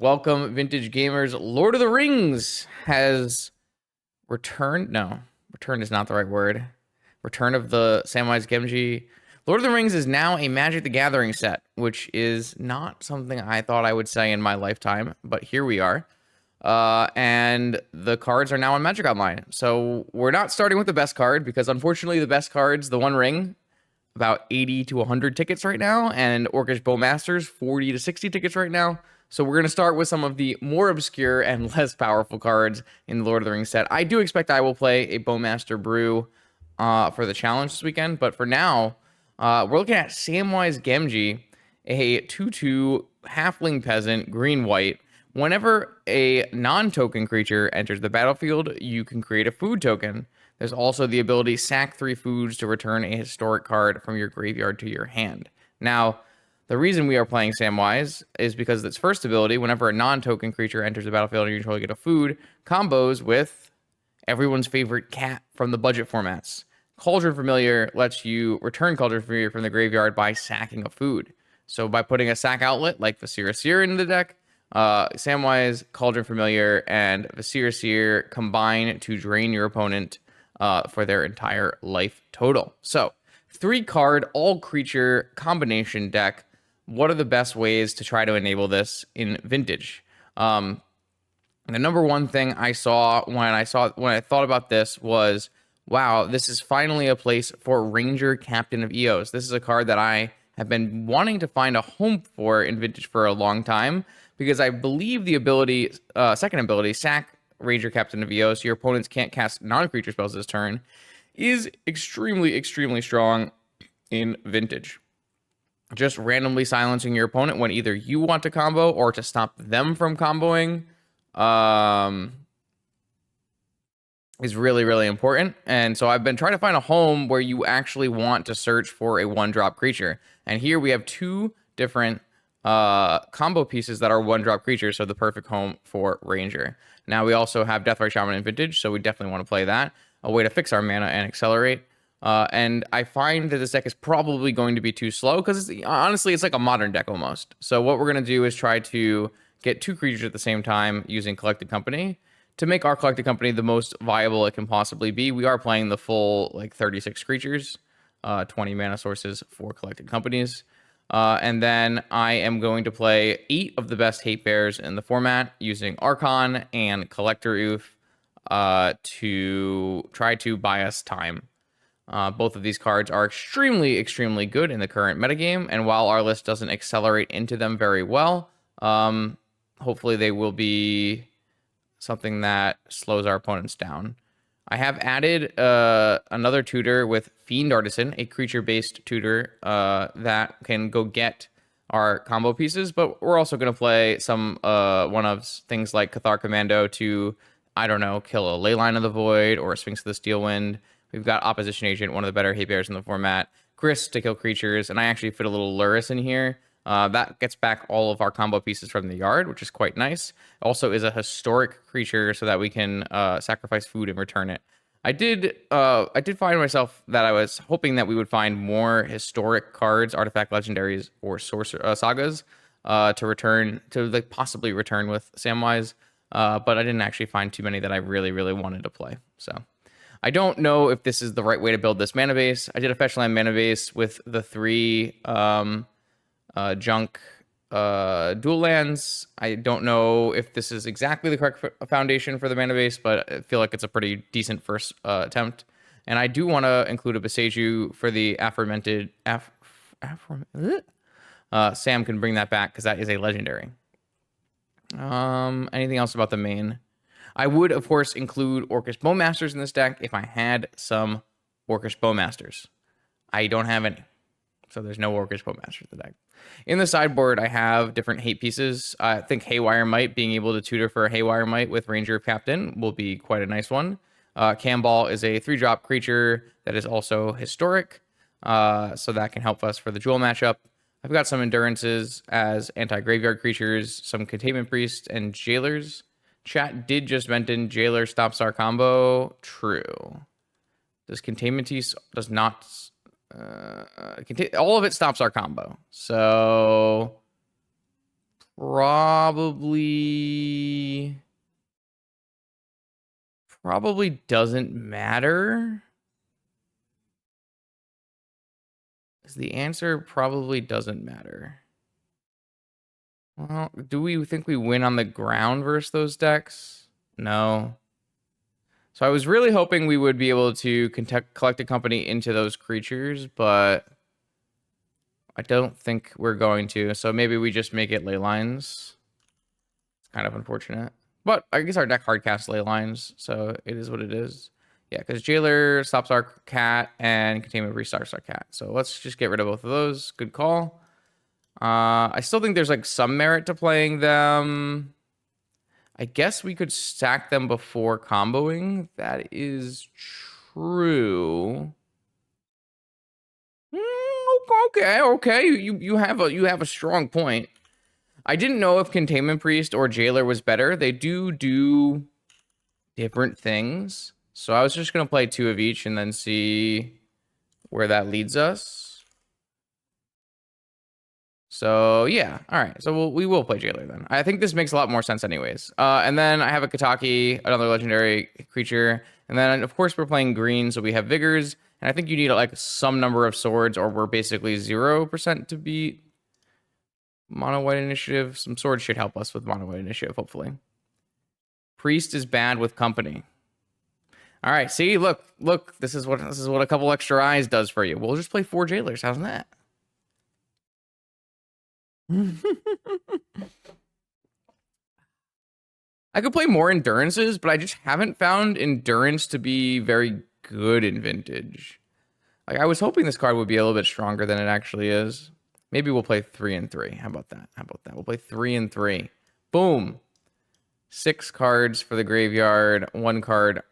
Welcome, vintage gamers. Lord of the Rings has returned. No, return is not the right word. Return of the Samwise Gamgee. Lord of the Rings is now a Magic the Gathering set, which is not something I thought I would say in my lifetime, but here we are. And the cards are now on Magic Online. So we're not starting with the best card because unfortunately the best cards, the One Ring, about 80 to 100 tickets right now, and Orcish Bowmasters 40 to 60 tickets right now. So we're going to start with some of the more obscure and less powerful cards in the Lord of the Rings set. I do expect I will play a Bowmaster Brew for the challenge this weekend, but for now, we're looking at Samwise Gamgee, a 2/2 halfling peasant, green-white. Whenever a non-token creature enters the battlefield, you can create a food token. There's also the ability sack 3 foods to return a historic card from your graveyard to your hand. Now, the reason we are playing Samwise is because its first ability, whenever a non-token creature enters the battlefield and you control, get a food, combos with everyone's favorite cat from the budget formats. Cauldron Familiar lets you return Cauldron Familiar from the graveyard by sacking a food. So by putting a sack outlet like Vasir Seer into the deck, Samwise, Cauldron Familiar, and Vasir Seer combine to drain your opponent for their entire life total. So, 3-card, all-creature combination deck. What are the best ways to try to enable this in Vintage? The number one thing I saw when I thought about this was, wow, this is finally a place for Ranger Captain of Eos. This is a card that I have been wanting to find a home for in Vintage for a long time, because I believe the ability, second ability, sack Ranger Captain of Eos, your opponents can't cast non-creature spells this turn, is extremely, extremely strong in Vintage. Just randomly silencing your opponent when either you want to combo or to stop them from comboing is really, really important. And so I've been trying to find a home where you actually want to search for a 1-drop creature. And here we have 2 different combo pieces that are 1-drop creatures, so the perfect home for Ranger. Now we also have Deathrite Shaman in Vintage, so we definitely want to play that. A way to fix our mana and accelerate. And I find that this deck is probably going to be too slow, because honestly, it's like a modern deck almost. So what we're going to do is try to get 2 creatures at the same time using Collected Company. To make our Collected Company the most viable it can possibly be, we are playing the full 36 creatures, 20 mana sources for Collected Companies. And then I am going to play 8 of the best Hate Bears in the format using Archon and Collector Oof to try to buy us time. Both of these cards are extremely, extremely good in the current metagame, and while our list doesn't accelerate into them very well, hopefully they will be something that slows our opponents down. I have added another tutor with Fiend Artisan, a creature-based tutor that can go get our combo pieces, but we're also going to play some one of things like Cathar Commando to, I don't know, kill a Leyline of the Void or a Sphinx of the Steelwind. We've got Opposition Agent, one of the better Hate Bears in the format, Grist to kill creatures, and I actually fit a little Luris in here. That gets back all of our combo pieces from the yard, which is quite nice. Also is a historic creature so that we can sacrifice food and return it. I did find myself that I was hoping that we would find more historic cards, artifact legendaries, or sagas to return, to possibly return with Samwise, but I didn't actually find too many that I really, really wanted to play. So I don't know if this is the right way to build this mana base. I did a fetch land mana base with the 3 junk dual lands. I don't know if this is exactly the correct foundation for the mana base, but I feel like it's a pretty decent first attempt. And I do want to include a Beseju for the aforementioned. Sam can bring that back because that is a legendary. Anything else about the main? I would, of course, include Orcish Bowmasters in this deck if I had some Orcish Bowmasters. I don't have any, so there's no Orcish Bowmasters in the deck. In the sideboard, I have different hate pieces. I think Haywire Might, being able to tutor for a Haywire Might with Ranger Captain, will be quite a nice one. Camball is a 3-drop creature that is also historic, so that can help us for the Jewel matchup. I've got some Endurances as anti-graveyard creatures, some Containment Priests, and Jailers. Chat did just mention Jailer stops our combo. True. Does Containment Piece does not... all of it stops our combo. So probably doesn't matter. Because the answer probably doesn't matter. Well, do we think we win on the ground versus those decks? No. So I was really hoping we would be able to collect a company into those creatures, but I don't think we're going to. So maybe we just make it ley lines. It's kind of unfortunate. But I guess our deck hardcasts ley lines, so it is what it is. Yeah, because Jailer stops our cat and Containment restarts our cat. So let's just get rid of both of those. Good call. I still think there's like some merit to playing them. I guess we could stack them before comboing. That is true. Okay. You have a strong point. I didn't know if Containment Priest or Jailer was better. They do different things. So I was just gonna play 2 of each and then see where that leads us. So yeah, all right. So we will play Jailer then. I think this makes a lot more sense anyways. And then I have a Kataki, another legendary creature. And then of course we're playing green, so we have Vigors. And I think you need like some number of swords, or we're basically 0% to beat mono white initiative. Some swords should help us with mono white initiative, hopefully. Priest is bad with company. All right, see, look. This is what a couple extra eyes does for you. We'll just play 4 Jailers. How's that? I could play more Endurances, but I just haven't found Endurance to be very good in Vintage. Like, I was hoping this card would be a little bit stronger than it actually is. Maybe we'll play 3 and 3. How about that? We'll play 3 and 3. Boom. 6 cards for the graveyard, 1 card,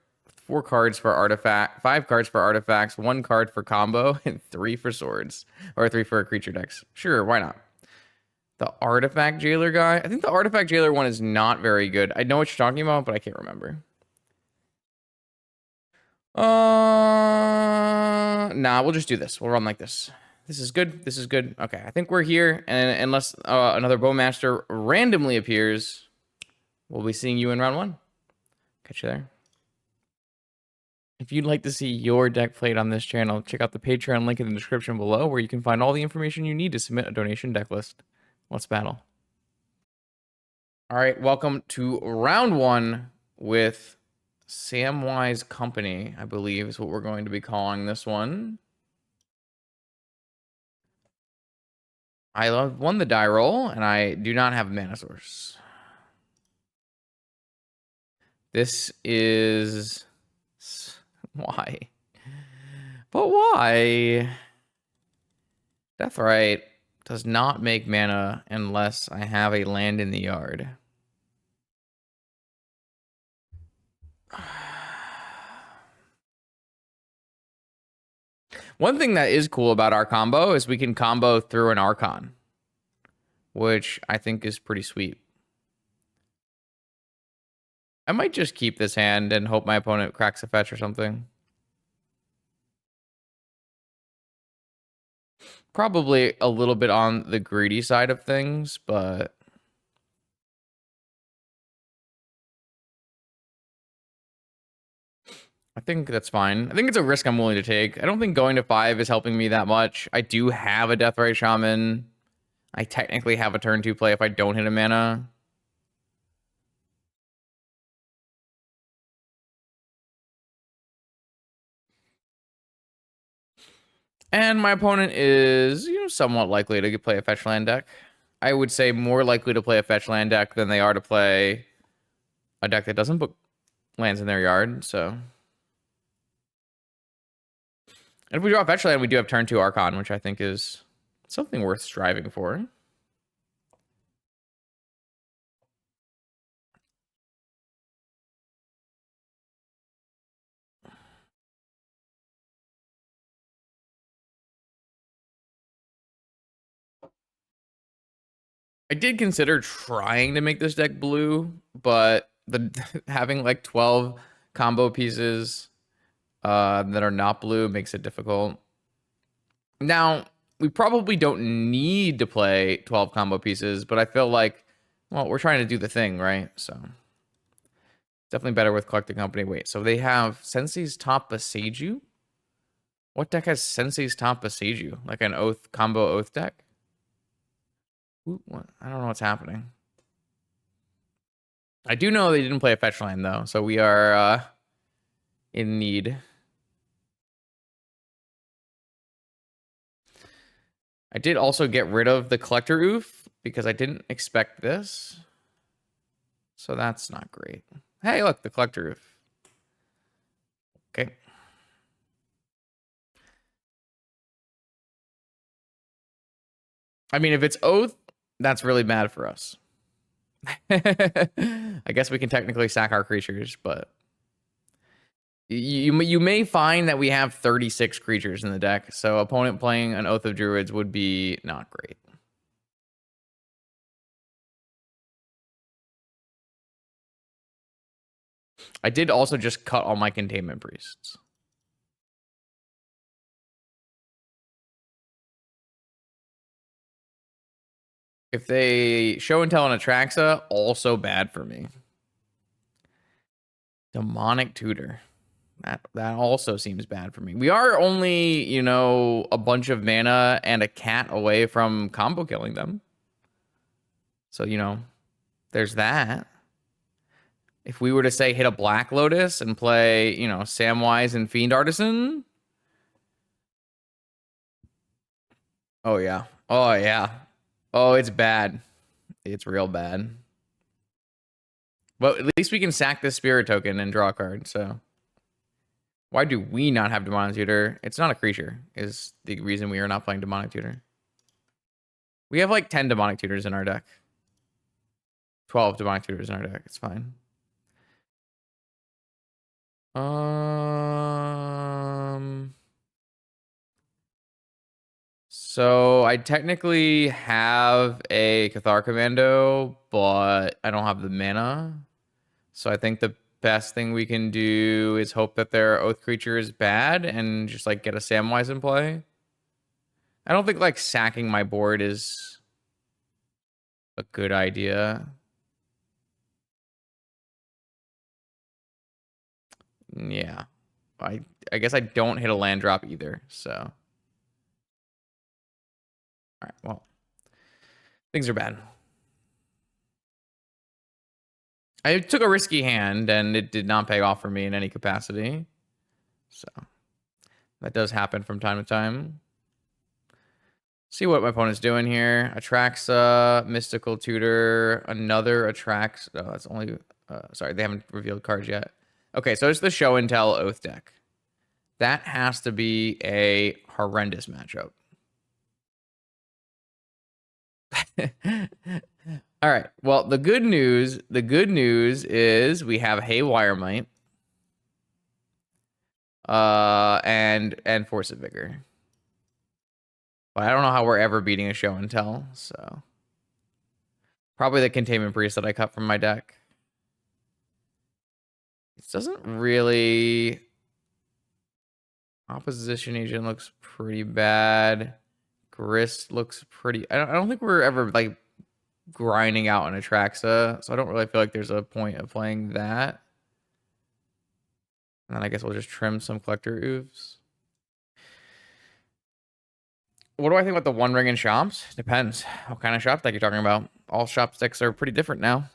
4 cards for artifact, 5 cards for artifacts, 1 card for combo, and 3 for swords. Or 3 for creature decks. Sure, why not? The Artifact Jailer guy? I think the Artifact Jailer one is not very good. I know what you're talking about, but I can't remember. Nah, we'll just do this. We'll run like this. This is good. This is good. Okay, I think we're here. And unless another Bowmaster randomly appears, we'll be seeing you in round 1. Catch you there. If you'd like to see your deck played on this channel, check out the Patreon link in the description below, where you can find all the information you need to submit a donation deck list. Let's battle. All right, welcome to round 1 with Samwise Company, I believe is what we're going to be calling this one. I won the die roll, and I do not have a mana source. This is... Why? But why? Deathrite does not make mana unless I have a land in the yard. One thing that is cool about our combo is we can combo through an Archon, which I think is pretty sweet. I might just keep this hand and hope my opponent cracks a fetch or something. Probably a little bit on the greedy side of things, but... I think that's fine. I think it's a risk I'm willing to take. I don't think going to 5 is helping me that much. I do have a Deathrite Shaman. I technically have a turn 2 play if I don't hit a mana. And my opponent is, somewhat likely to play a fetch land deck. I would say more likely to play a fetch land deck than they are to play a deck that doesn't put lands in their yard, so. And if we draw a fetch land, we do have turn 2 Archon, which I think is something worth striving for. I did consider trying to make this deck blue, but having like 12 combo pieces that are not blue makes it difficult. Now, we probably don't need to play 12 combo pieces, but I feel like Well, we're trying to do the thing, right? So definitely better with Collecting Company. Wait, so they have Sensei's Top Boseiju? What deck has Sensei's Top Boseiju? Like an Oath combo Oath deck? Ooh, what? I don't know what's happening. I do know they didn't play a fetch line though, so we are in need. I did also get rid of the Collector Oof because I didn't expect this. So that's not great. Hey, look, the Collector Oof. Okay. I mean, if it's Oath, that's really bad for us. I guess we can technically sack our creatures, but you may find that we have 36 creatures in the deck, so opponent playing an Oath of Druids would be not great. I did also just cut all my Containment Priests. If they show and tell on Atraxa, also bad for me. Demonic Tutor. That also seems bad for me. We are only, you know, a bunch of mana and a cat away from combo killing them. So, you know, there's that. If we were to say hit a Black Lotus and play, you know, Samwise and Fiend Artisan. Oh, yeah. Oh, yeah. Oh, it's bad. It's real bad. But at least we can sack this Spirit Token and draw a card, so. Why do we not have Demonic Tutor? It's not a creature, is the reason we are not playing Demonic Tutor. We have like 10 Demonic Tutors in our deck. 12 Demonic Tutors in our deck. It's fine. So I technically have a Cathar Commando, but I don't have the mana. So I think the best thing we can do is hope that their Oath creature is bad and just like get a Samwise in play. I don't think like sacking my board is a good idea. Yeah. I guess I don't hit a land drop either, so. All right, well. Things are bad. I took a risky hand and it did not pay off for me in any capacity. So that does happen from time to time. See what my opponent's doing here. Atraxa, Mystical Tutor, another Atraxa. Oh, that's only... sorry, they haven't revealed cards yet. Okay, so it's the Show and Tell Oath deck. That has to be a horrendous matchup. All right. Well, the good news is we have Haywire Might. And Force of Vigor. But I don't know how we're ever beating a Show and Tell, so probably the Containment Priest that I cut from my deck. It doesn't really... Opposition Agent looks pretty bad. Grist looks pretty... I don't think we're ever like grinding out an Atraxa, so I don't really feel like there's a point of playing that. And then I guess we'll just trim some Collector Oofs. What do I think about the One Ring in shops? Depends. What kind of shop deck you're talking about? All shop decks are pretty different now.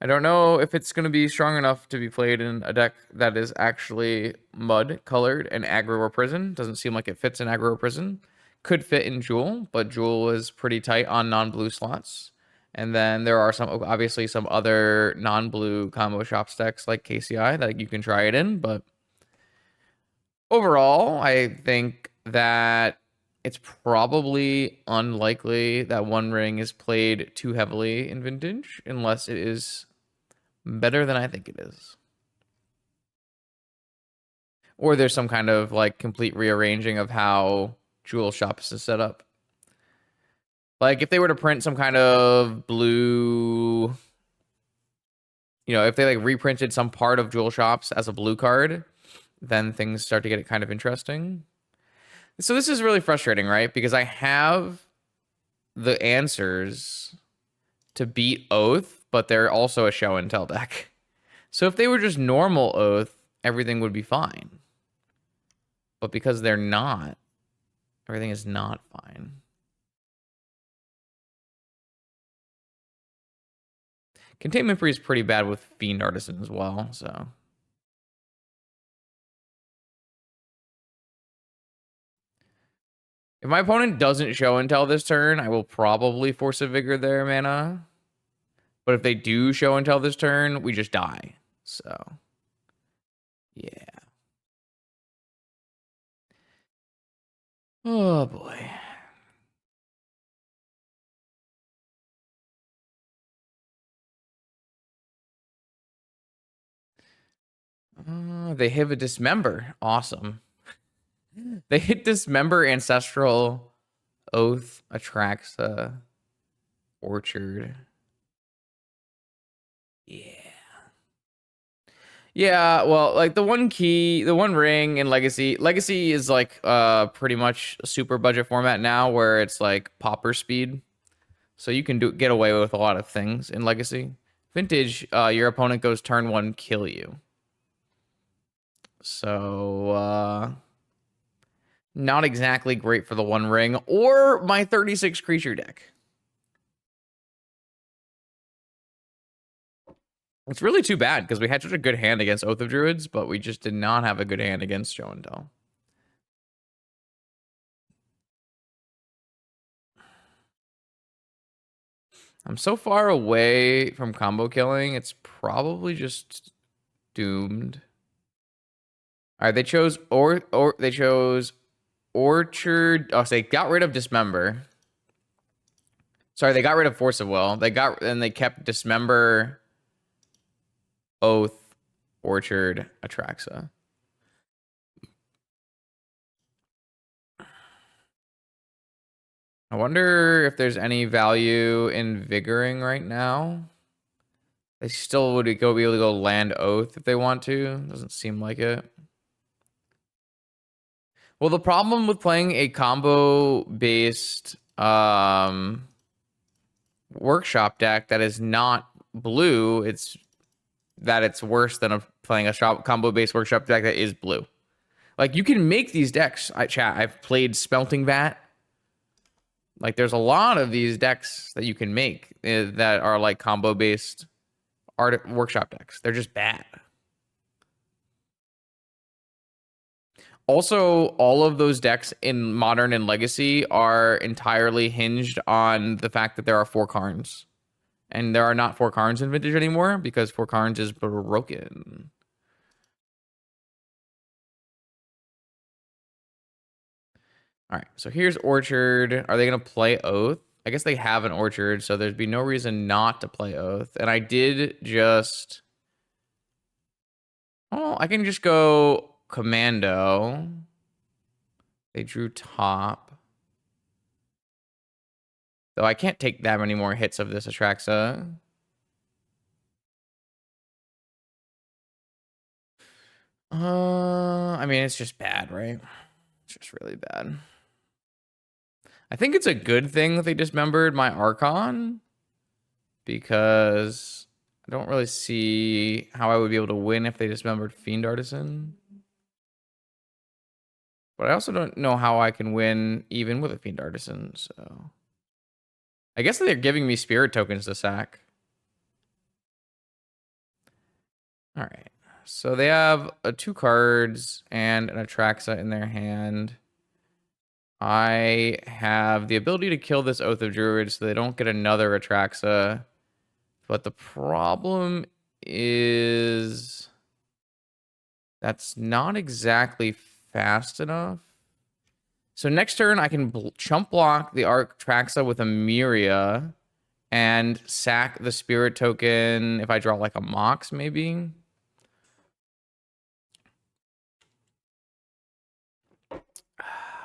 I don't know if it's going to be strong enough to be played in a deck that is actually mud colored and aggro or prison. Doesn't seem like it fits in aggro or prison. Could fit in Jewel, but Jewel is pretty tight on non-blue slots. And then there are obviously some other non-blue combo shop decks like KCI that you can try it in. But overall, I think that it's probably unlikely that One Ring is played too heavily in Vintage unless it is better than I think it is. Or there's some kind of like complete rearranging of how Jewel Shops is set up. Like if they were to print some kind of blue, you know, if they like reprinted some part of Jewel Shops as a blue card, then things start to get kind of interesting. So this is really frustrating, right? Because I have the answers to beat Oath, but they're also a show and tell deck. So if they were just normal Oath, everything would be fine. But because they're not, everything is not fine. Containment Free is pretty bad with Fiend Artisan as well, so. If my opponent doesn't show and tell this turn, I will probably force a Vigor their mana. But if they do show and tell this turn, we just die. So, yeah. Oh, boy. They have a Dismember. Awesome. They hit Dismember, Ancestral, Oath, Atraxa, Orchard. Yeah. Yeah, well, like the one key, the one ring in Legacy. Legacy is like pretty much a super budget format now where it's like popper speed. So you can get away with a lot of things in Legacy. Vintage, your opponent goes turn 1, kill you. So not exactly great for the one ring or my 36 creature deck. It's really too bad because we had such a good hand against Oath of Druids, but we just did not have a good hand against Show and Tell. I'm so far away from combo killing, it's probably just doomed. All right, they chose they chose Orchard. Oh, so they got rid of Dismember. Sorry, they got rid of Force of Will. They kept Dismember, Oath, Orchard, Atraxa. I wonder if there's any value in Vigoring right now. They still would be able to go land Oath if they want to. Doesn't seem like it. Well, the problem with playing a combo-based workshop deck that is not blue, it's worse than playing a combo-based workshop deck that is blue. Like, you can make these decks. I've played Smelting Vat. Like, there's a lot of these decks that you can make that are like combo-based workshop decks. They're just bad. Also, all of those decks in Modern and Legacy are entirely hinged on the fact that there are 4 Karns. And there are not 4 Karns in Vintage anymore because 4 Karns is broken. All right, so here's Orchard. Are they going to play Oath? I guess they have an Orchard, so there'd be no reason not to play Oath. And I did just... Oh, I can just go Commando. They drew top. Though I can't take that many more hits of this Atraxa. I mean, it's just bad, right? It's just really bad. I think it's a good thing that they dismembered my Archon, because I don't really see how I would be able to win if they dismembered Fiend Artisan. But I also don't know how I can win even with a Fiend Artisan, so... I guess they're giving me Spirit tokens to sack. Alright. So they have 2 cards and an Atraxa in their hand. I have the ability to kill this Oath of Druids so they don't get another Atraxa. But the problem is that's not exactly fast enough. So next turn, I can chump block the Atraxa with a Myria and sack the Spirit token if I draw like a Mox, maybe.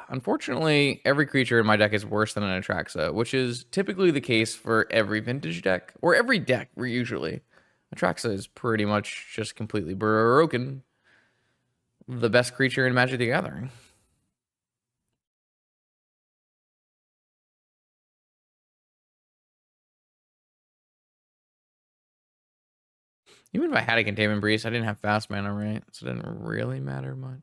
Unfortunately, every creature in my deck is worse than an Atraxa, which is typically the case for every Vintage deck, or every deck, usually. Atraxa is pretty much just completely broken. The best creature in Magic the Gathering. Even if I had a Containment Breeze, I didn't have fast mana, right? So it didn't really matter much.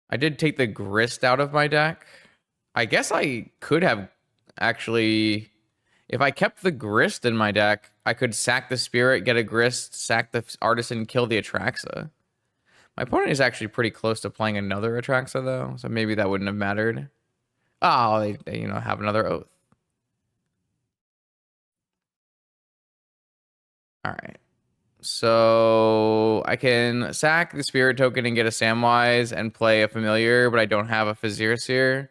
I did take the Grist out of my deck. I guess I could have actually... If I kept the Grist in my deck, I could sack the Spirit, get a Grist, sack the Artisan, kill the Atraxa. My opponent is actually pretty close to playing another Atraxa, though, so maybe that wouldn't have mattered. Oh, they you know, have another Oath. All right. So I can sack the Spirit token and get a Samwise and play a Familiar, but I don't have a Vizier Seer.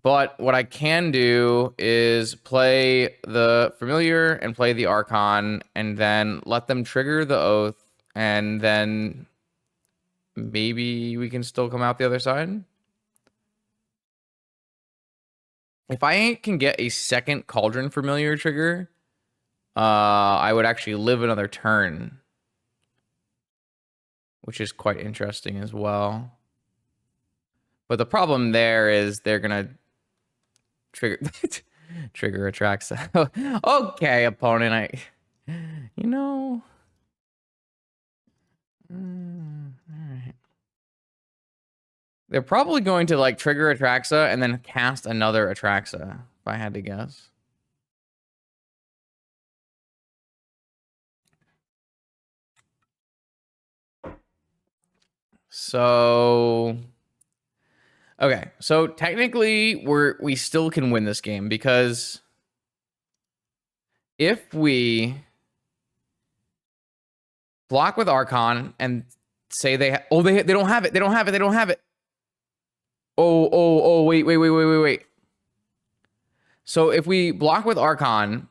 But what I can do is play the Familiar and play the Archon and then let them trigger the Oath, and then maybe we can still come out the other side. If I can get a second Cauldron Familiar trigger, I would actually live another turn, which is quite interesting as well. But the problem there is they're gonna trigger trigger Atraxa. Okay, opponent, you know, all right. They're probably going to like trigger Atraxa and then cast another Atraxa, if I had to guess. So okay, so technically we still can win this game because if we block with Archon and say they don't have it, they don't have it, they don't have it. Oh, wait. So if we block with Archon,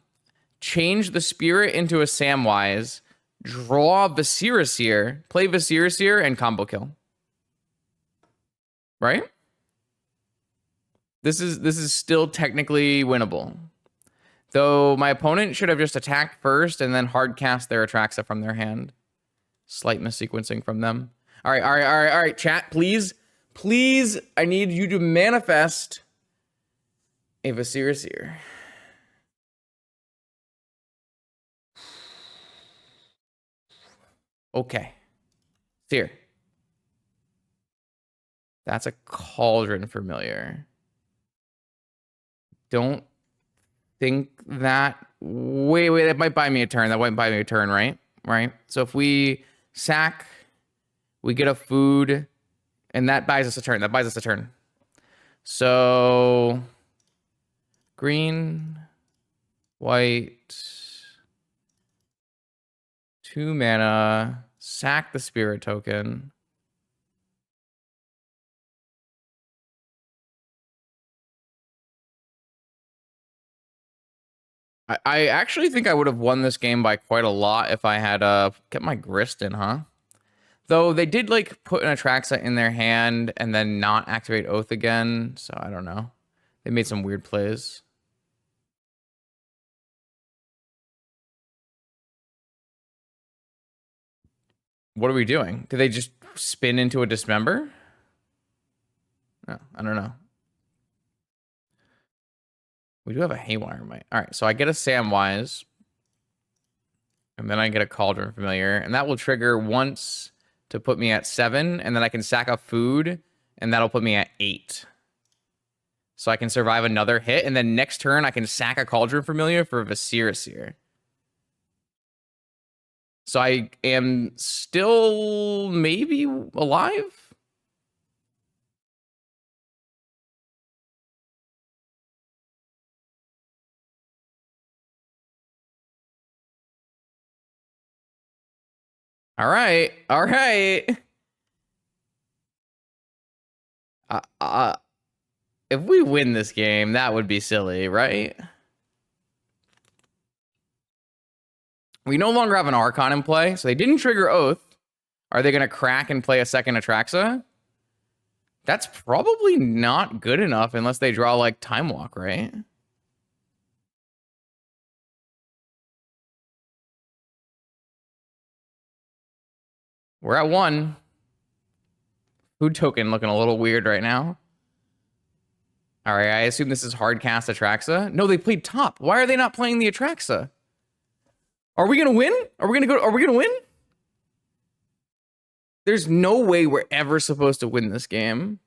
change the Spirit into a Samwise, draw Vizier Seer, play Vizier Seer, and combo kill. Right? This is still technically winnable. Though my opponent should have just attacked first and then hard cast their Atraxa from their hand. Slight missequencing from them. All right, chat, please. Please, I need you to manifest a Vizier Seer. Okay. Seer. That's a Cauldron Familiar. Don't think that... Wait, that might buy me a turn. That might buy me a turn, right? Right? So if we sack, we get a food, and that buys us a turn. That buys us a turn. So... Green, white, 2 mana, sack the Spirit token. I actually think I would have won this game by quite a lot if I had kept my Grist in, huh? Though they did like put an Atraxa in their hand and then not activate Oath again, so I don't know. They made some weird plays. What are we doing? Did they just spin into a Dismember? No, I don't know. We do have a Haywire Might. All right, so I get a Samwise. And then I get a Cauldron Familiar. And that will trigger once to put me at 7. And then I can sack a food. And that'll put me at 8. So I can survive another hit. And then next turn, I can sack a Cauldron Familiar for Vizier Seer. So I am still maybe alive? All right. All right. If we win this game, that would be silly, right? We no longer have an Archon in play, so they didn't trigger Oath. Are they going to crack and play a second Atraxa? That's probably not good enough unless they draw, like, Time Walk, right? We're at 1. Food token looking a little weird right now. All right, I assume this is hard cast Atraxa. No, they played top. Why are they not playing the Atraxa? Are we gonna win? Are we gonna win? There's no way we're ever supposed to win this game.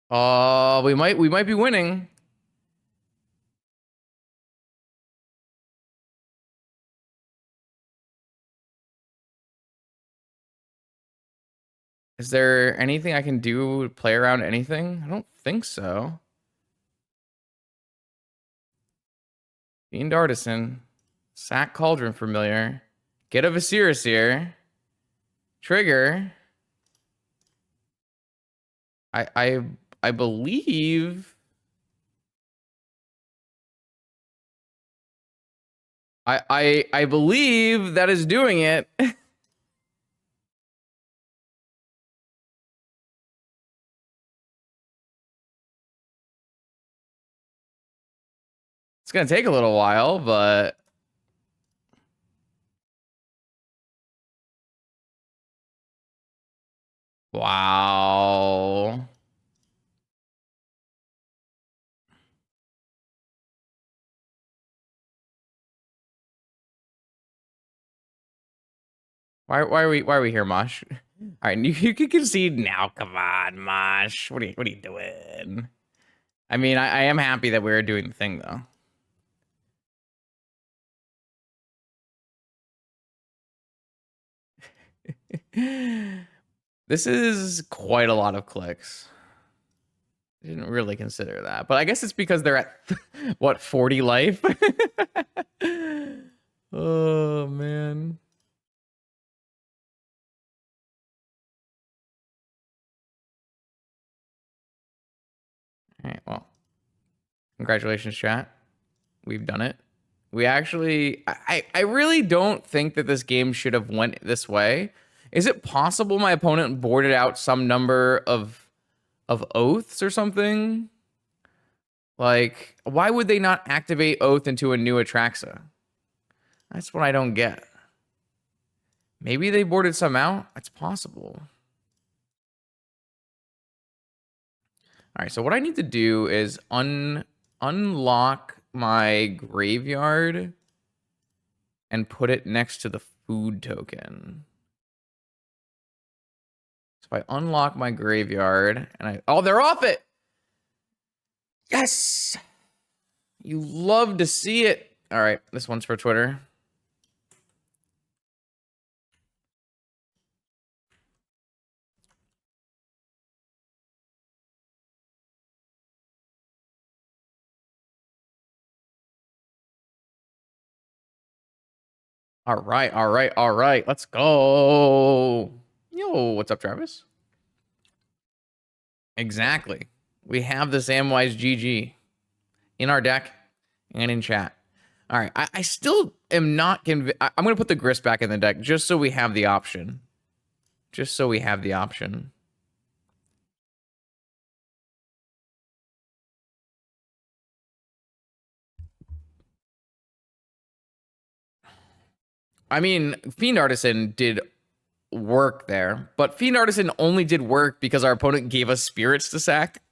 We might be winning. Is there anything I can do to play around anything? I don't think so. Fiend Artisan. Sack Cauldron Familiar. Get a Viserys here. Trigger. I believe I believe that is doing it. It's gonna take a little while, but wow. Why are we here, Mosh? All right, you can concede now. Come on, Mosh. What are you doing? I mean, I am happy that we're doing the thing though. This is quite a lot of clicks. I didn't really consider that, but I guess it's because they're at what 40 life. Oh man. All right, well, congratulations, chat. We've done it. We actually, I really don't think that this game should have went this way. Is it possible my opponent boarded out some number of oaths or something? Like, why would they not activate oath into a new Atraxa? That's what I don't get. Maybe they boarded some out. It's possible. All right, so what I need to do is unlock my graveyard and put it next to the food token. So if I unlock my graveyard and oh, they're off it. Yes. You love to see it. All right, this one's for Twitter. All right, all right, all right. Let's go. Yo, what's up, Travis? Exactly. We have the Samwise GG in our deck and in chat. All right, I still am not convinced. I'm going to put the Grist back in the deck just so we have the option. Just so we have the option. I mean, Fiend Artisan did work there, but Fiend Artisan only did work because our opponent gave us spirits to sack.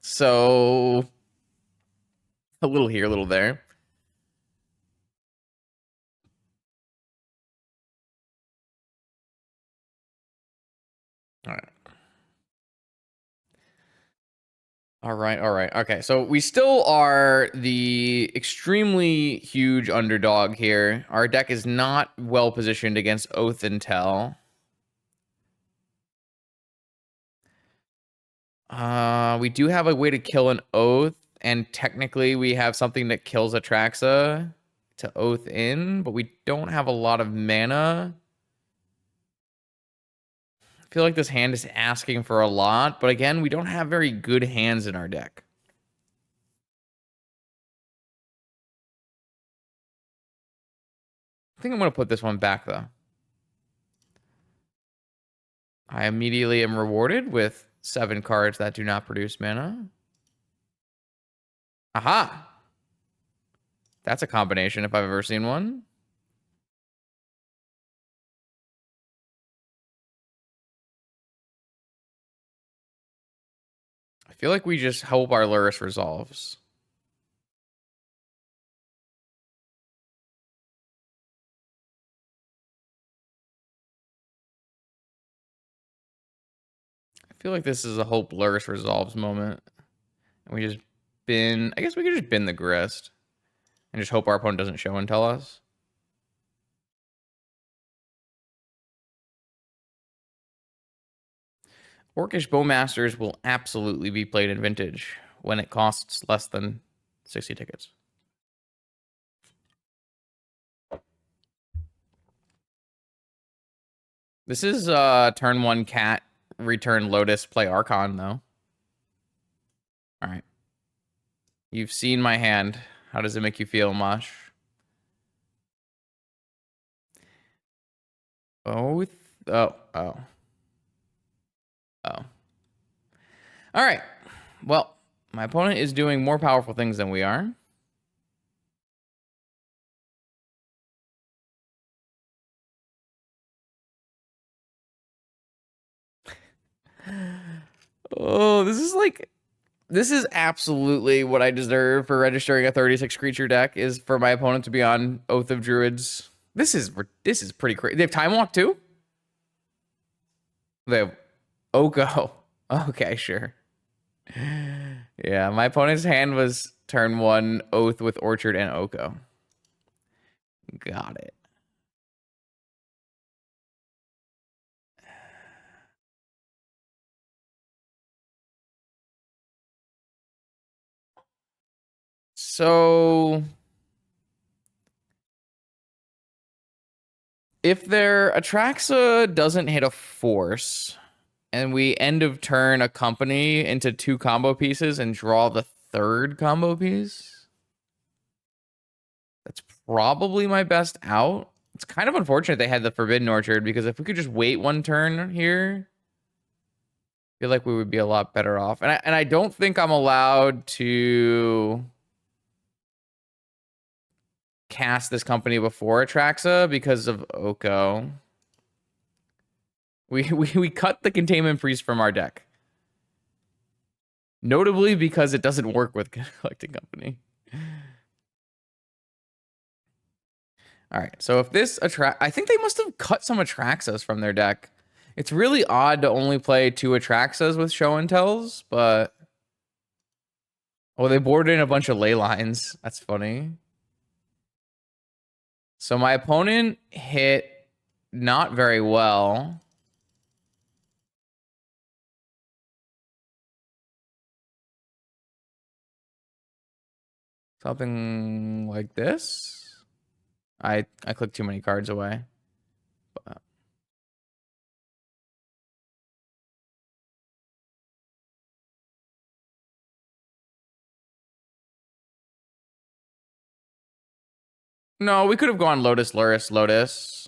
So a little here, a little there. All right. All right, all right. Okay, so we still are the extremely huge underdog here. Our deck is not well positioned against Oath and Tell. We do have a way to kill an Oath, and technically we have something that kills Atraxa to Oath in, but we don't have a lot of mana. I feel like this hand is asking for a lot, but again, we don't have very good hands in our deck. I think I'm going to put this one back, though. I immediately am rewarded with 7 cards that do not produce mana. Aha! That's a combination if I've ever seen one. I feel like we just hope our Lurrus resolves. I feel like this is a hope Lurrus resolves moment. And we just bin. I guess we could just bin the Grist and just hope our opponent doesn't show and tell us. Orcish Bowmasters will absolutely be played in Vintage when it costs less than 60 tickets. This is turn 1 Cat, return Lotus, play Archon, though. All right. You've seen my hand. How does it make you feel, Mosh? Oh. Oh. All right. Well, my opponent is doing more powerful things than we are. Oh, this is absolutely what I deserve for registering a 36 creature deck, is for my opponent to be on Oath of Druids. This is pretty crazy. They have Time Walk too? They have Oko. Okay, sure. Yeah, my opponent's hand was turn 1 Oath with Orchard and Oko. Got it. So if their Atraxa doesn't hit a force, and we end of turn accompany into 2 combo pieces and draw the 3rd combo piece, that's probably my best out. It's kind of unfortunate they had the Forbidden Orchard, because if we could just wait 1 turn here, I feel like we would be a lot better off. And I don't think I'm allowed to cast this company before Atraxa because of Oko. We cut the Containment Priest from our deck. Notably because it doesn't work with Collecting Company. All right, so if this I think they must have cut some Atraxas from their deck. It's really odd to only play 2 Atraxas with Show and Tells, but... Oh, they boarded in a bunch of ley lines. That's funny. So my opponent hit not very well. Something like this. I clicked too many cards away. But... No, we could have gone Lotus, Lurrus, Lotus.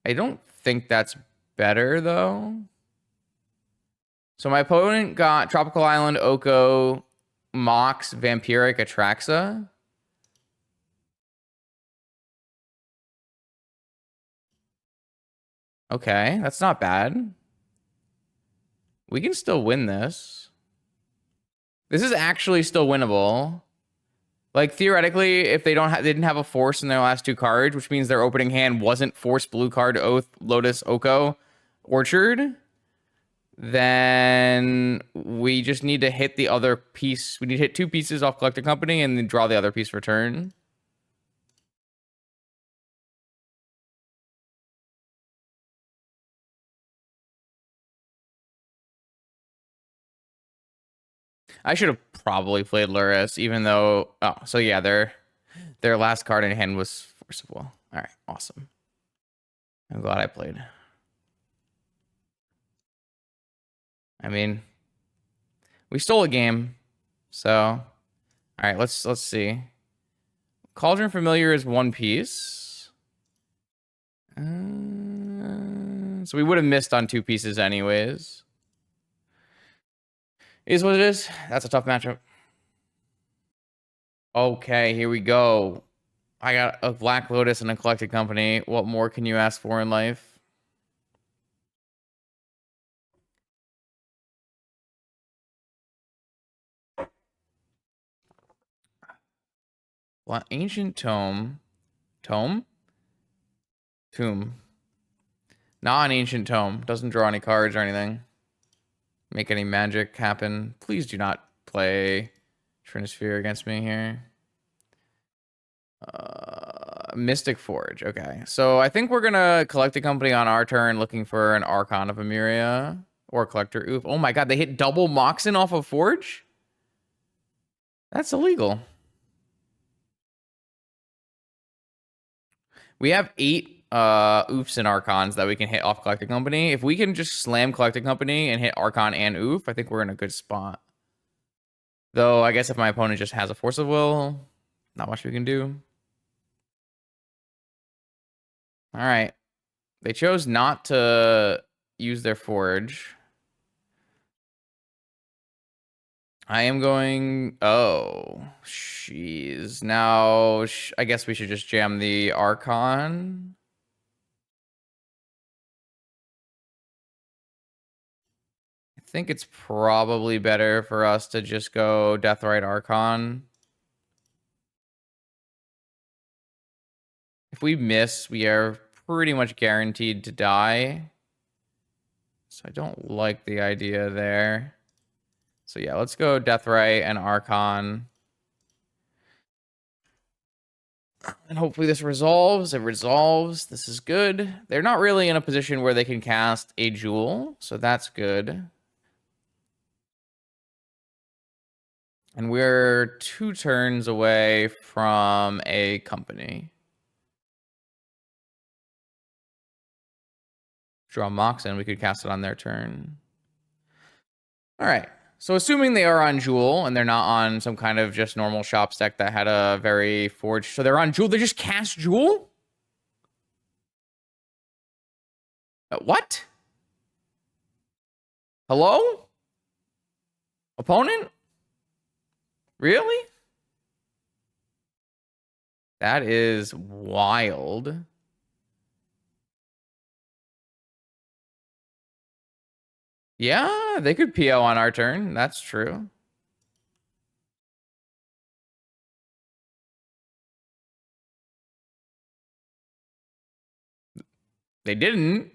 I don't think that's better, though. So my opponent got Tropical Island, Oko, Mox, Vampiric, Atraxa. Okay, that's not bad. We can still win this. This is actually still winnable. Like, theoretically, if they didn't have a force in their last 2 cards, which means their opening hand wasn't force, blue card, Oath, Lotus, Oko, Orchard, then we just need to hit the other piece. We need to hit 2 pieces off Collecting Company and then draw the other piece for turn. I should have probably played Lurrus, even though... Oh, so yeah, their last card in hand was Force of Will. All right, awesome. I'm glad I played. I mean, we stole a game, so... All right, let's see. Cauldron Familiar is 1 piece. So we would have missed on 2 pieces anyways. Is what it is. That's a tough matchup. Okay, here we go. I got a Black Lotus and a Collected Company. What more can you ask for in life? What? Ancient tome. Tome? Tomb. Not an ancient tome. Doesn't draw any cards or anything. Make any magic happen. Please do not play Trinisphere against me here. Mystic Forge. Okay. So I think we're going to collect a company on our turn looking for an Archon of Emeria or Collector Oof. Oh my god, they hit double Moxen off of Forge? That's illegal. We have 8 oofs and archons that we can hit off Collecting Company. If we can just slam Collecting Company and hit archon and oof, I think we're in a good spot. Though I guess if my opponent just has a Force of Will, not much we can do. All right. They chose not to use their Forge. I am going... Oh, jeez. Now, I guess we should just jam the Archon. I think it's probably better for us to just go Deathrite Archon. If we miss, we are pretty much guaranteed to die. So I don't like the idea there. So yeah, let's go Deathrite and Archon. And hopefully this resolves. It resolves. This is good. They're not really in a position where they can cast a Jewel, so that's good. And we're 2 turns away from a company. Draw Moxen, we could cast it on their turn. All right. So assuming they are on Jewel and they're not on some kind of just normal shop deck that had a very forged. So they're on Jewel. They just cast Jewel? What? Hello? Opponent? Really? That is wild. Yeah, they could PO on our turn. That's true. They didn't.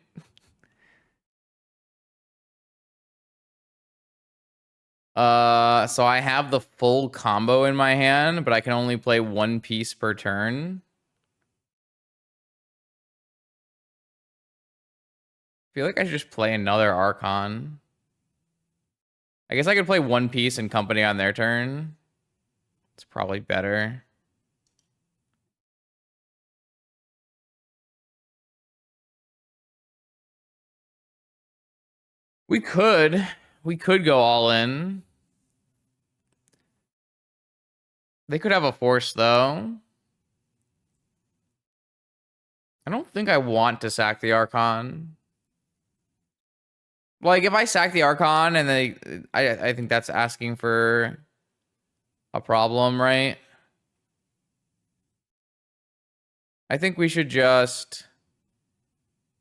So I have the full combo in my hand, but I can only play 1 piece per turn. I feel like I should just play another Archon. I guess I could play 1 piece and company on their turn. It's probably better. We could go all in. They could have a Force, though. I don't think I want to sack the Archon. Like, if I sack the Archon and I think that's asking for a problem, right? I think we should just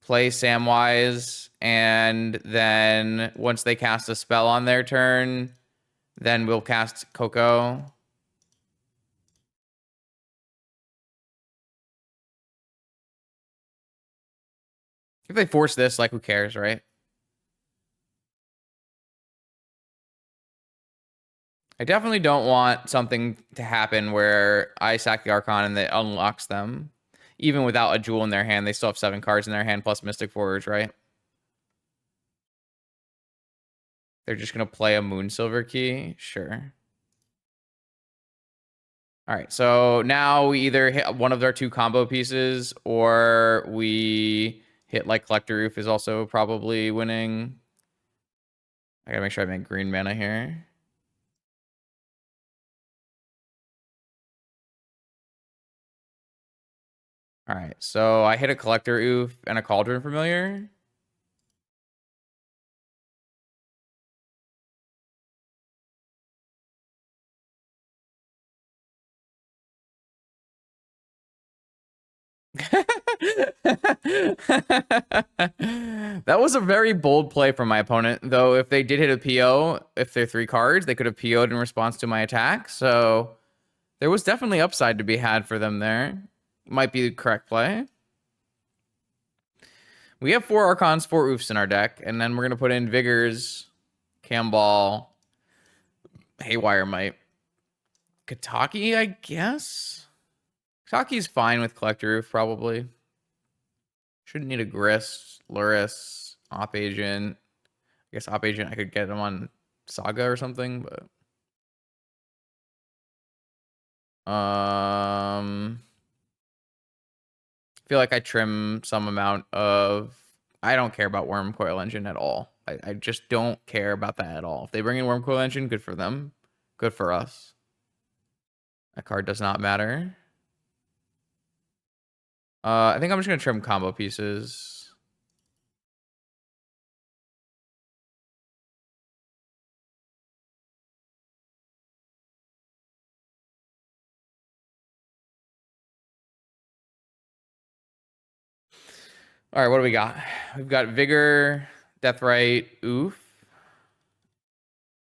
play Samwise, and then once they cast a spell on their turn, then we'll cast Coco. If they force this, like, who cares, right? I definitely don't want something to happen where I sack the Archon and it unlocks them. Even without a Jewel in their hand, they still have 7 cards in their hand plus Mystic Forge, right? They're just going to play a Moonsilver Key? Sure. All right, so now we either hit one of their 2 combo pieces or we hit like Collector Roof is also probably winning. I gotta make sure I make green mana here. All right, so I hit a Collector Oof and a Cauldron Familiar. That was a very bold play from my opponent, though. If they did hit a PO, if they're 3 cards, they could have PO'd in response to my attack. So There was definitely upside to be had for them there. Might be the correct play. We have 4 Archons, 4 Oofs in our deck, and then we're going to put in Vigors, Camball, Haywire Might. Kataki, I guess? Kataki's fine with Collector Oof, probably. Shouldn't need a Grist, Luris, Op Agent. I guess Op Agent, I could get him on Saga or something, but... I feel like I trim some amount of... I don't care about Worm Coil Engine at all. I just don't care about that at all. If they bring in Worm Coil Engine, good for them. Good for us. That card does not matter. I think I'm just going to trim combo pieces. All right, what do we got? We've got Vigor, Deathrite, Oof.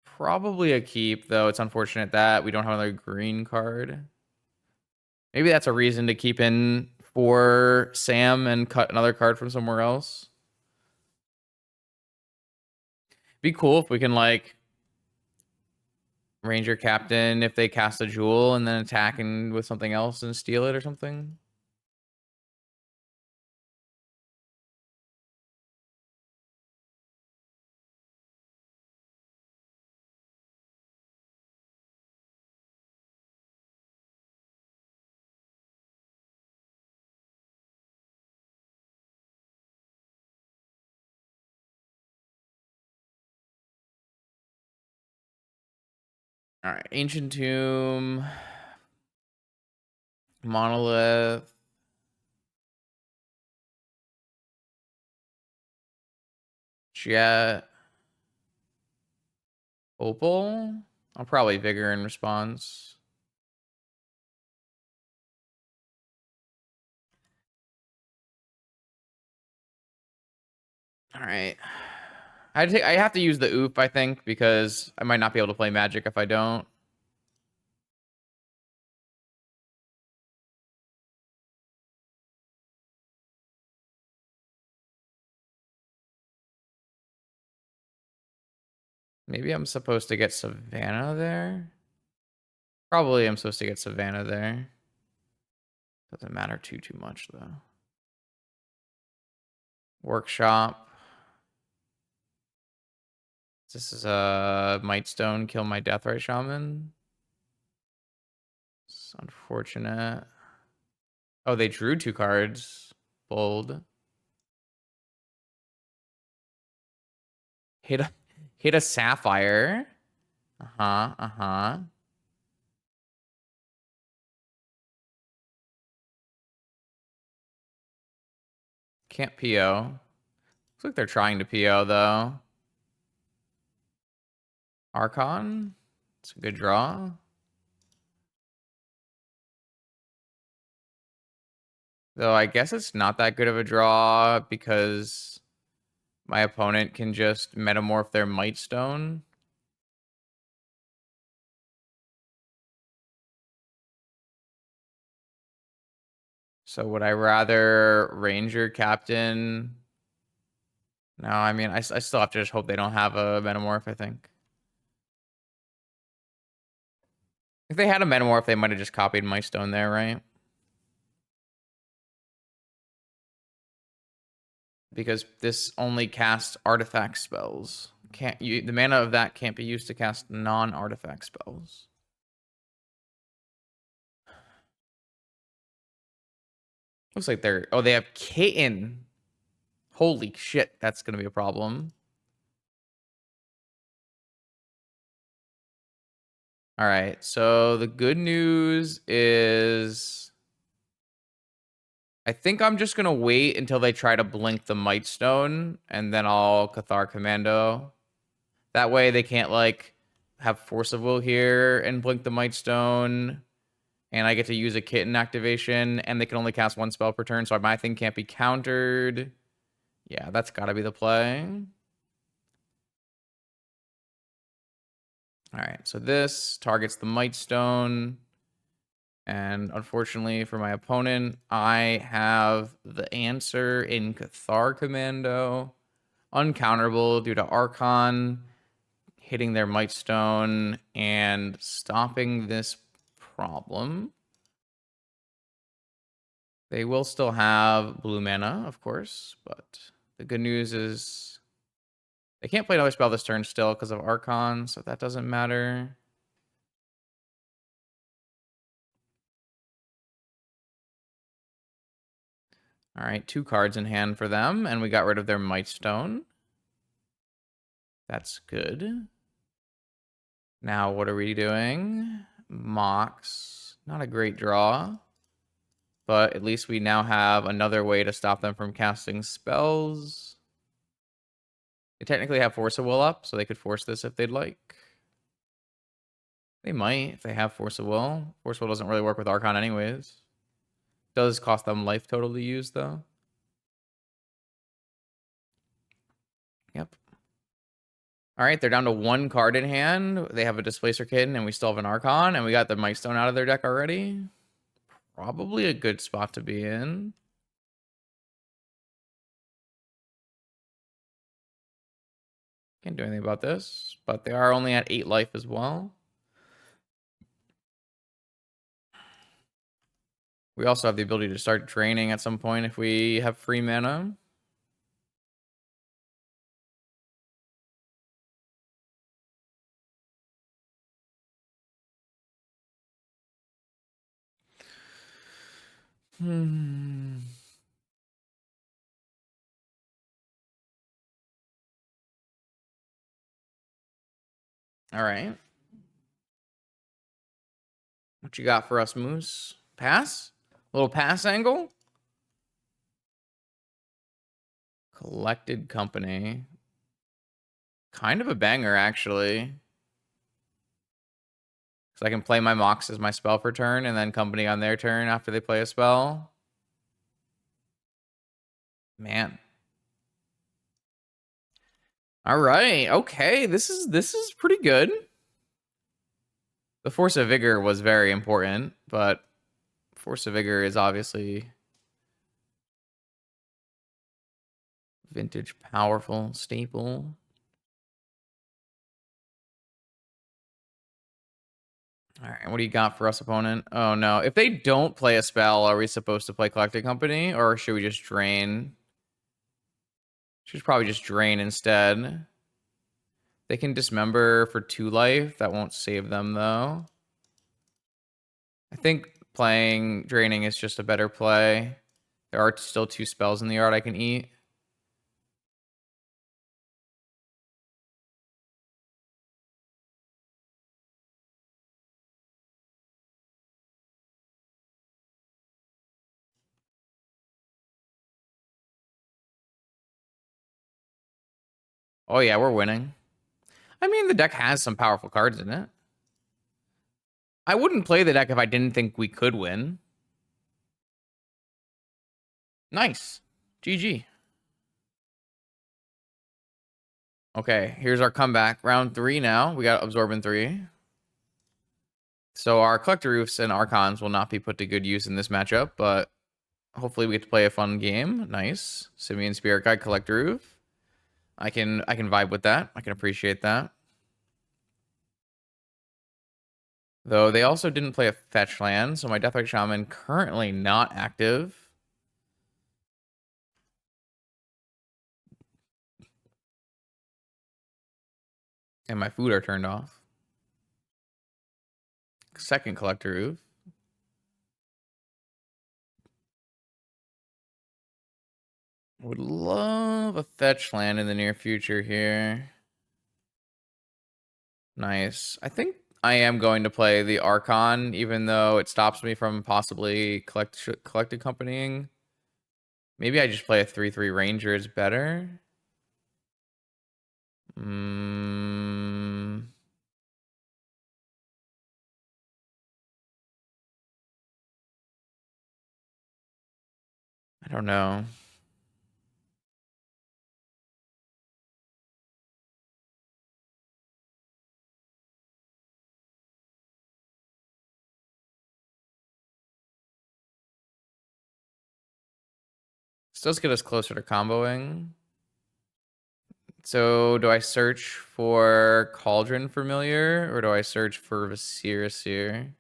Probably a keep, though. It's unfortunate that we don't have another green card. Maybe that's a reason to keep in for Sam and cut another card from somewhere else. Be cool if we can, like, Ranger Captain if they cast a Jewel and then attack with something else and steal it or something. All right, Ancient Tomb, Monolith, Jet, Opal. I'll probably Vigor in response. All right. I have to use the Oop, I think, because I might not be able to play Magic if I don't. Maybe I'm supposed to get Savannah there. Probably I'm supposed to get Savannah there. Doesn't matter too much, though. Workshop. This is a Mightstone, kill my Deathrite Shaman. It's unfortunate. Oh, they drew 2 cards. Bold. Hit a Sapphire. Uh-huh. Can't PO. Looks like they're trying to PO, though. Archon. It's a good draw. Though I guess it's not that good of a draw because my opponent can just metamorph their Mightstone. So would I rather Ranger Captain? No, I mean, I still have to just hope they don't have a Metamorph, I think. If they had a Metamorph, they might have just copied Mightstone there, right? Because this only casts artifact spells. The mana of that can't be used to cast non-artifact spells. Looks like they have Kitten. Holy shit, that's gonna be a problem. All right, so the good news is I think I'm just gonna wait until they try to blink the Mightstone, and then I'll Cathar Commando. That way they can't, like, have Force of Will here and blink the Mightstone, and I get to use a Kitten activation, and they can only cast 1 spell per turn, so my thing can't be countered. Yeah, that's gotta be the play. All right, so this targets the Mightstone. And unfortunately for my opponent, I have the answer in Cathar Commando. Uncounterable due to Archon hitting their Might Stone and stopping this problem. They will still have blue mana, of course, but the good news is they can't play another spell this turn still because of Archon, so that doesn't matter. All right, 2 cards in hand for them, and we got rid of their Might Stone. That's good. Now, what are we doing? Mox. Not a great draw, but at least we now have another way to stop them from casting spells. They technically have Force of Will up, so they could force this if they'd like. They might, if they have Force of Will. Force of Will doesn't really work with Archon anyways. Does cost them life total to use, though. Yep. All right, they're down to 1 card in hand. They have a Displacer Kitten, and we still have an Archon, and we got the Might Stone out of their deck already. Probably a good spot to be in. Can't do anything about this, but they are only at 8 life as well. We also have the ability to start draining at some point if we have free mana. All right. What you got for us, Moose? Pass? Little pass angle? Collected Company. Kind of a banger, actually. So I can play my Mox as my spell for turn, and then Company on their turn after they play a spell. Man. All right. Okay. This is pretty good. The Force of Vigor was very important, but Force of Vigor is obviously vintage powerful staple. All right, what do you got for us, opponent? Oh no, if they don't play a spell, are we supposed to play Collected Company, or should we just drain? Should probably just drain instead. They can dismember for 2 life. That won't save them though. I think playing draining is just a better play. There are still 2 spells in the yard I can eat. Oh yeah, we're winning. I mean, the deck has some powerful cards in it. I wouldn't play the deck if I didn't think we could win. Nice. GG. Okay, here's our comeback. Round 3 now. We got Absorbent 3. So our Collector Roofs and Archons will not be put to good use in this matchup, but hopefully we get to play a fun game. Nice. Simian Spirit Guide, Collector Roof. I can vibe with that. I can appreciate that. Though they also didn't play a fetch land, so my Deathrite Shaman currently not active. And my food are turned off. Second Collector Roof. Would love a fetch land in the near future here. Nice. I think I am going to play the Archon, even though it stops me from possibly collected companying. Maybe I just play a 3/3 Ranger is better. I don't know. does get us closer to comboing. So do I search for Cauldron Familiar or do I search for Viserys here?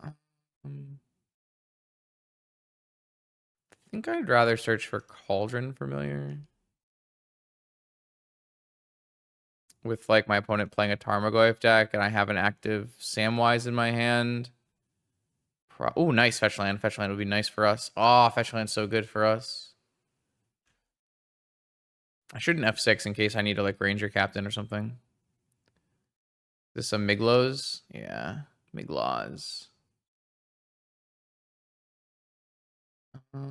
I think I'd rather search for Cauldron Familiar. With like my opponent playing a Tarmogoyf deck and I have an active Samwise in my hand. Oh, nice fetch land. Fetch land would be nice for us. Oh, fetch land's so good for us. I should an F6 in case I need to like Ranger Captain or something. This some Miglos? Yeah, Miglaws.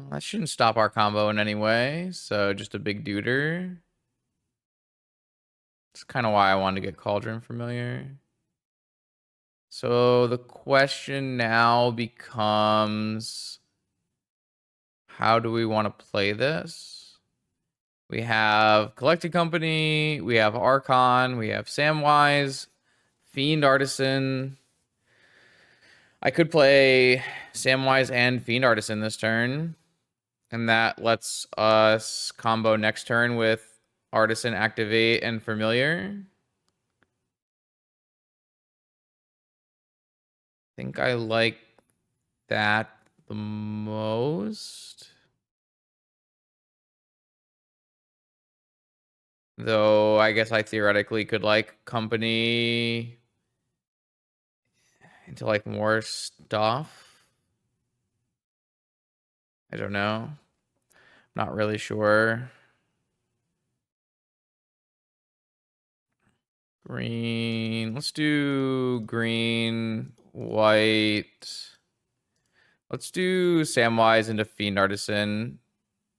That shouldn't stop our combo in any way. So just a big duder. That's kind of why I wanted to get Cauldron Familiar. So the question now becomes, how do we want to play this? We have Collected Company, we have Archon, we have Samwise, Fiend Artisan. I could play Samwise and Fiend Artisan this turn, and that lets us combo next turn with Artisan, Activate, and Familiar. I think I like that the most. Though I guess I theoretically could like Company into like more stuff. I don't know. Not really sure. Green. Let's do green, white. Let's do Samwise into Fiend Artisan.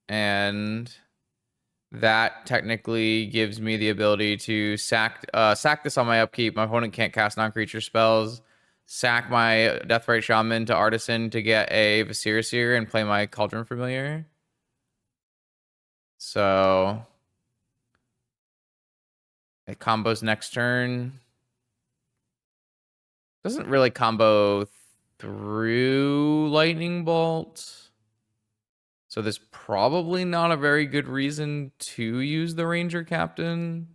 And that technically gives me the ability to sack this on my upkeep. My opponent can't cast non-creature spells. Sack my Deathrite Shaman to Artisan to get a Viserys here and play my Cauldron Familiar. So it combos next turn. Doesn't really combo through Lightning Bolt. So there's probably not a very good reason to use the Ranger Captain.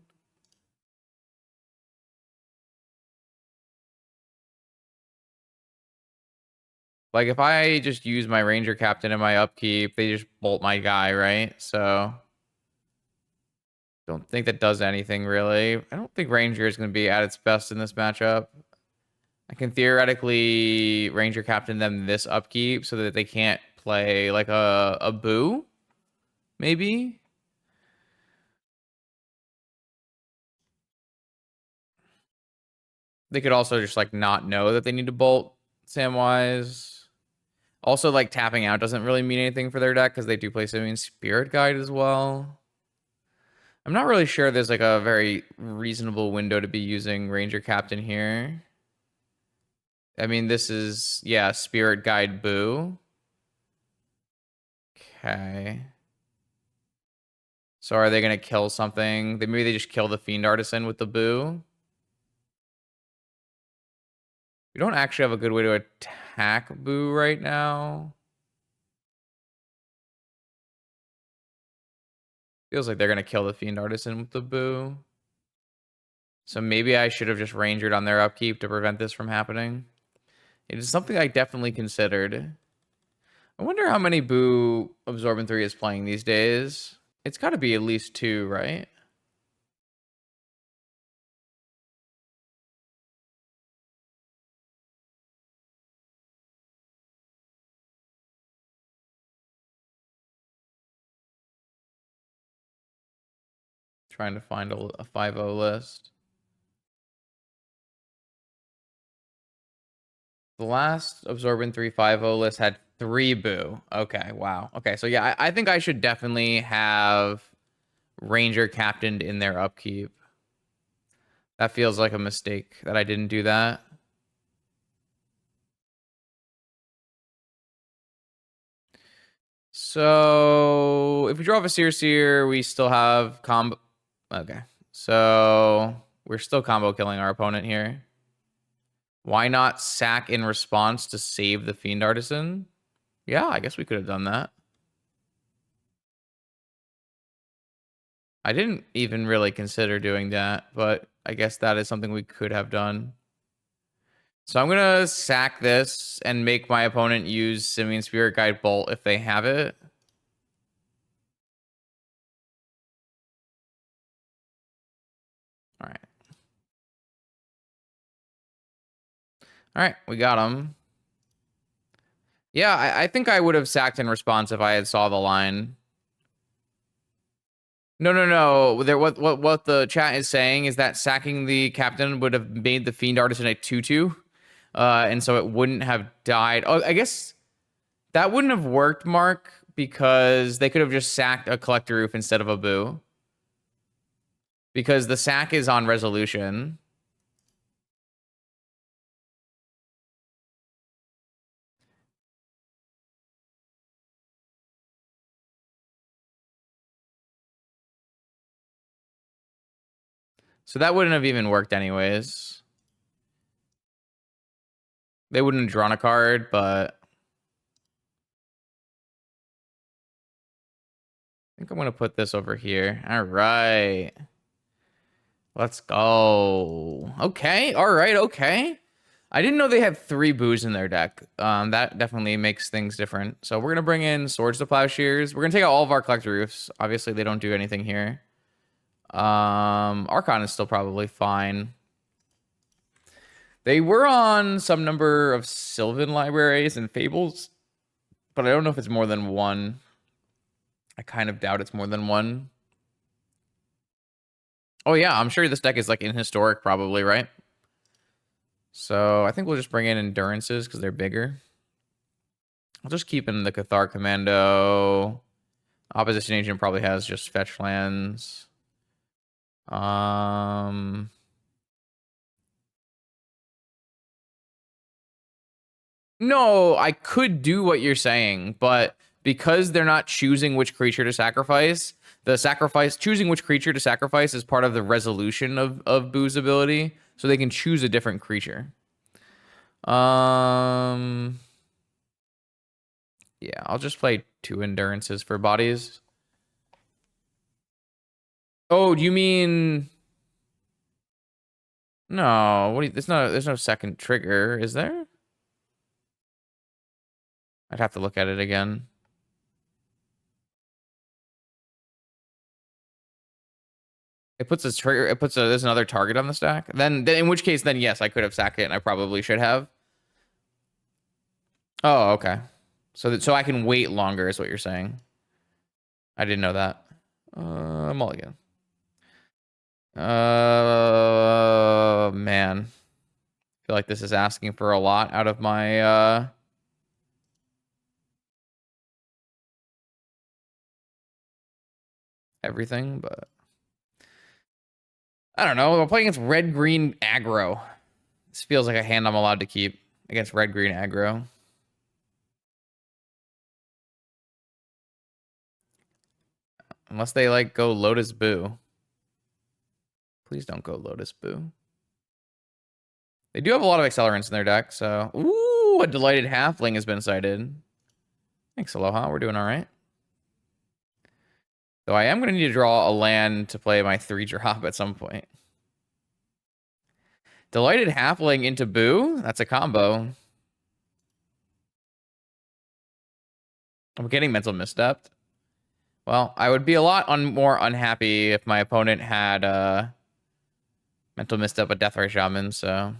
Like, if I just use my Ranger Captain in my upkeep, they just bolt my guy, right? So don't think that does anything, really. I don't think Ranger is going to be at its best in this matchup. I can theoretically Ranger Captain them this upkeep so that they can't play like a Boo, maybe? They could also just like not know that they need to bolt Samwise. Also, like tapping out doesn't really mean anything for their deck because they do play Simian Spirit Guide as well. I'm not really sure there's like a very reasonable window to be using Ranger Captain here. I mean, this is, yeah, Spirit Guide Boo. Okay. So are they going to kill something? Maybe they just kill the Fiend Artisan with the Boo. We don't actually have a good way to attack Boo right now. Feels like they're going to kill the Fiend Artisan with the Boo. So maybe I should have just Rangered on their upkeep to prevent this from happening. It is something I definitely considered. I wonder how many Boo Absorbent 3 is playing these days. It's got to be at least 2, right? Trying to find a 5-0 list. The last Absorbent 3 5-0 list had 3 Boo. Okay, wow. Okay, so yeah, I think I should definitely have Ranger captained in their upkeep. That feels like a mistake that I didn't do that. So if we draw Viserys here, we still have combo. Okay, so we're still combo killing our opponent here. Why not sack in response to save the Fiend Artisan? Yeah, I guess we could have done that. I didn't even really consider doing that, but I guess that is something we could have done. So I'm gonna sack this and make my opponent use Simian Spirit Guide Bolt if they have it. All right. All right, we got him. Yeah, I think I would have sacked in response if I had saw the line. No, no, no. What the chat is saying is that sacking the captain would have made the Fiend Artisan a 2/2. And so it wouldn't have died. Oh, I guess that wouldn't have worked, Mark, because they could have just sacked a Collector Roof instead of a Boo. Because the sack is on resolution. So that wouldn't have even worked anyways. They wouldn't have drawn a card, but I think I'm going to put this over here. All right. Let's go. Okay. All right. Okay. I didn't know they had 3 boos in their deck. That definitely makes things different. So we're going to bring in Swords to Plowshares. We're going to take out all of our Collector Roofs. Obviously, they don't do anything here. Archon is still probably fine. They were on some number of Sylvan libraries and Fables, but I don't know if it's more than one. I kind of doubt it's more than one. Oh yeah, I'm sure this deck is like in Historic probably, right? So I think we'll just bring in Endurances because they're bigger. I'll just keep in the Cathar Commando. Opposition Agent probably has just fetch lands. No, I could do what you're saying, but because they're not choosing which creature to sacrifice, choosing which creature to sacrifice is part of the resolution of Boo's ability, so they can choose a different creature. Yeah, I'll just play 2 Endurances for bodies. Oh, do you mean... No, what do you... there's no second trigger, is there? I'd have to look at it again. It puts a trigger. There's another target on the stack. Then in which case, then yes, I could have sacked it, and I probably should have. Oh, okay. So I can wait longer is what you're saying. I didn't know that. Mulligan. Man, I feel like this is asking for a lot out of my everything, but I don't know. I'm playing against red-green aggro. This feels like a hand I'm allowed to keep against red-green aggro. Unless they like go Lotus Boo. Please don't go Lotus Boo. They do have a lot of accelerants in their deck, so... Ooh, a Delighted Halfling has been sighted. Thanks, Aloha. We're doing all right. Though I am going to need to draw a land to play my 3-drop at some point. Delighted Halfling into Boo? That's a combo. I'm getting Mental Misstep. Well, I would be a lot more unhappy if my opponent had Mental Misstep a Deathray Shaman, so...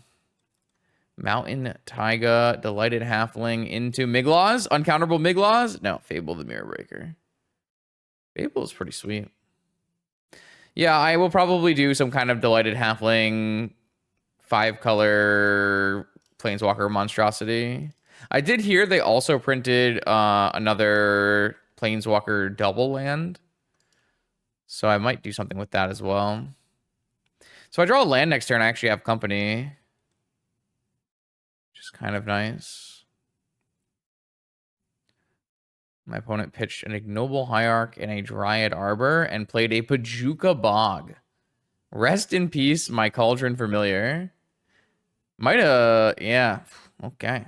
Mountain Taiga, Delighted Halfling into Miglaws? Uncounterable Miglaws? No, Fable the Mirror Breaker. Fable is pretty sweet. Yeah, I will probably do some kind of Delighted Halfling 5-color Planeswalker monstrosity. I did hear they also printed another Planeswalker double land. So I might do something with that as well. So I draw a land next turn. I actually have company. Which is kind of nice. My opponent pitched an Ignoble Hierarch and a Dryad Arbor and played a Pajuka Bog. Rest in peace, my Cauldron Familiar. Might yeah, okay.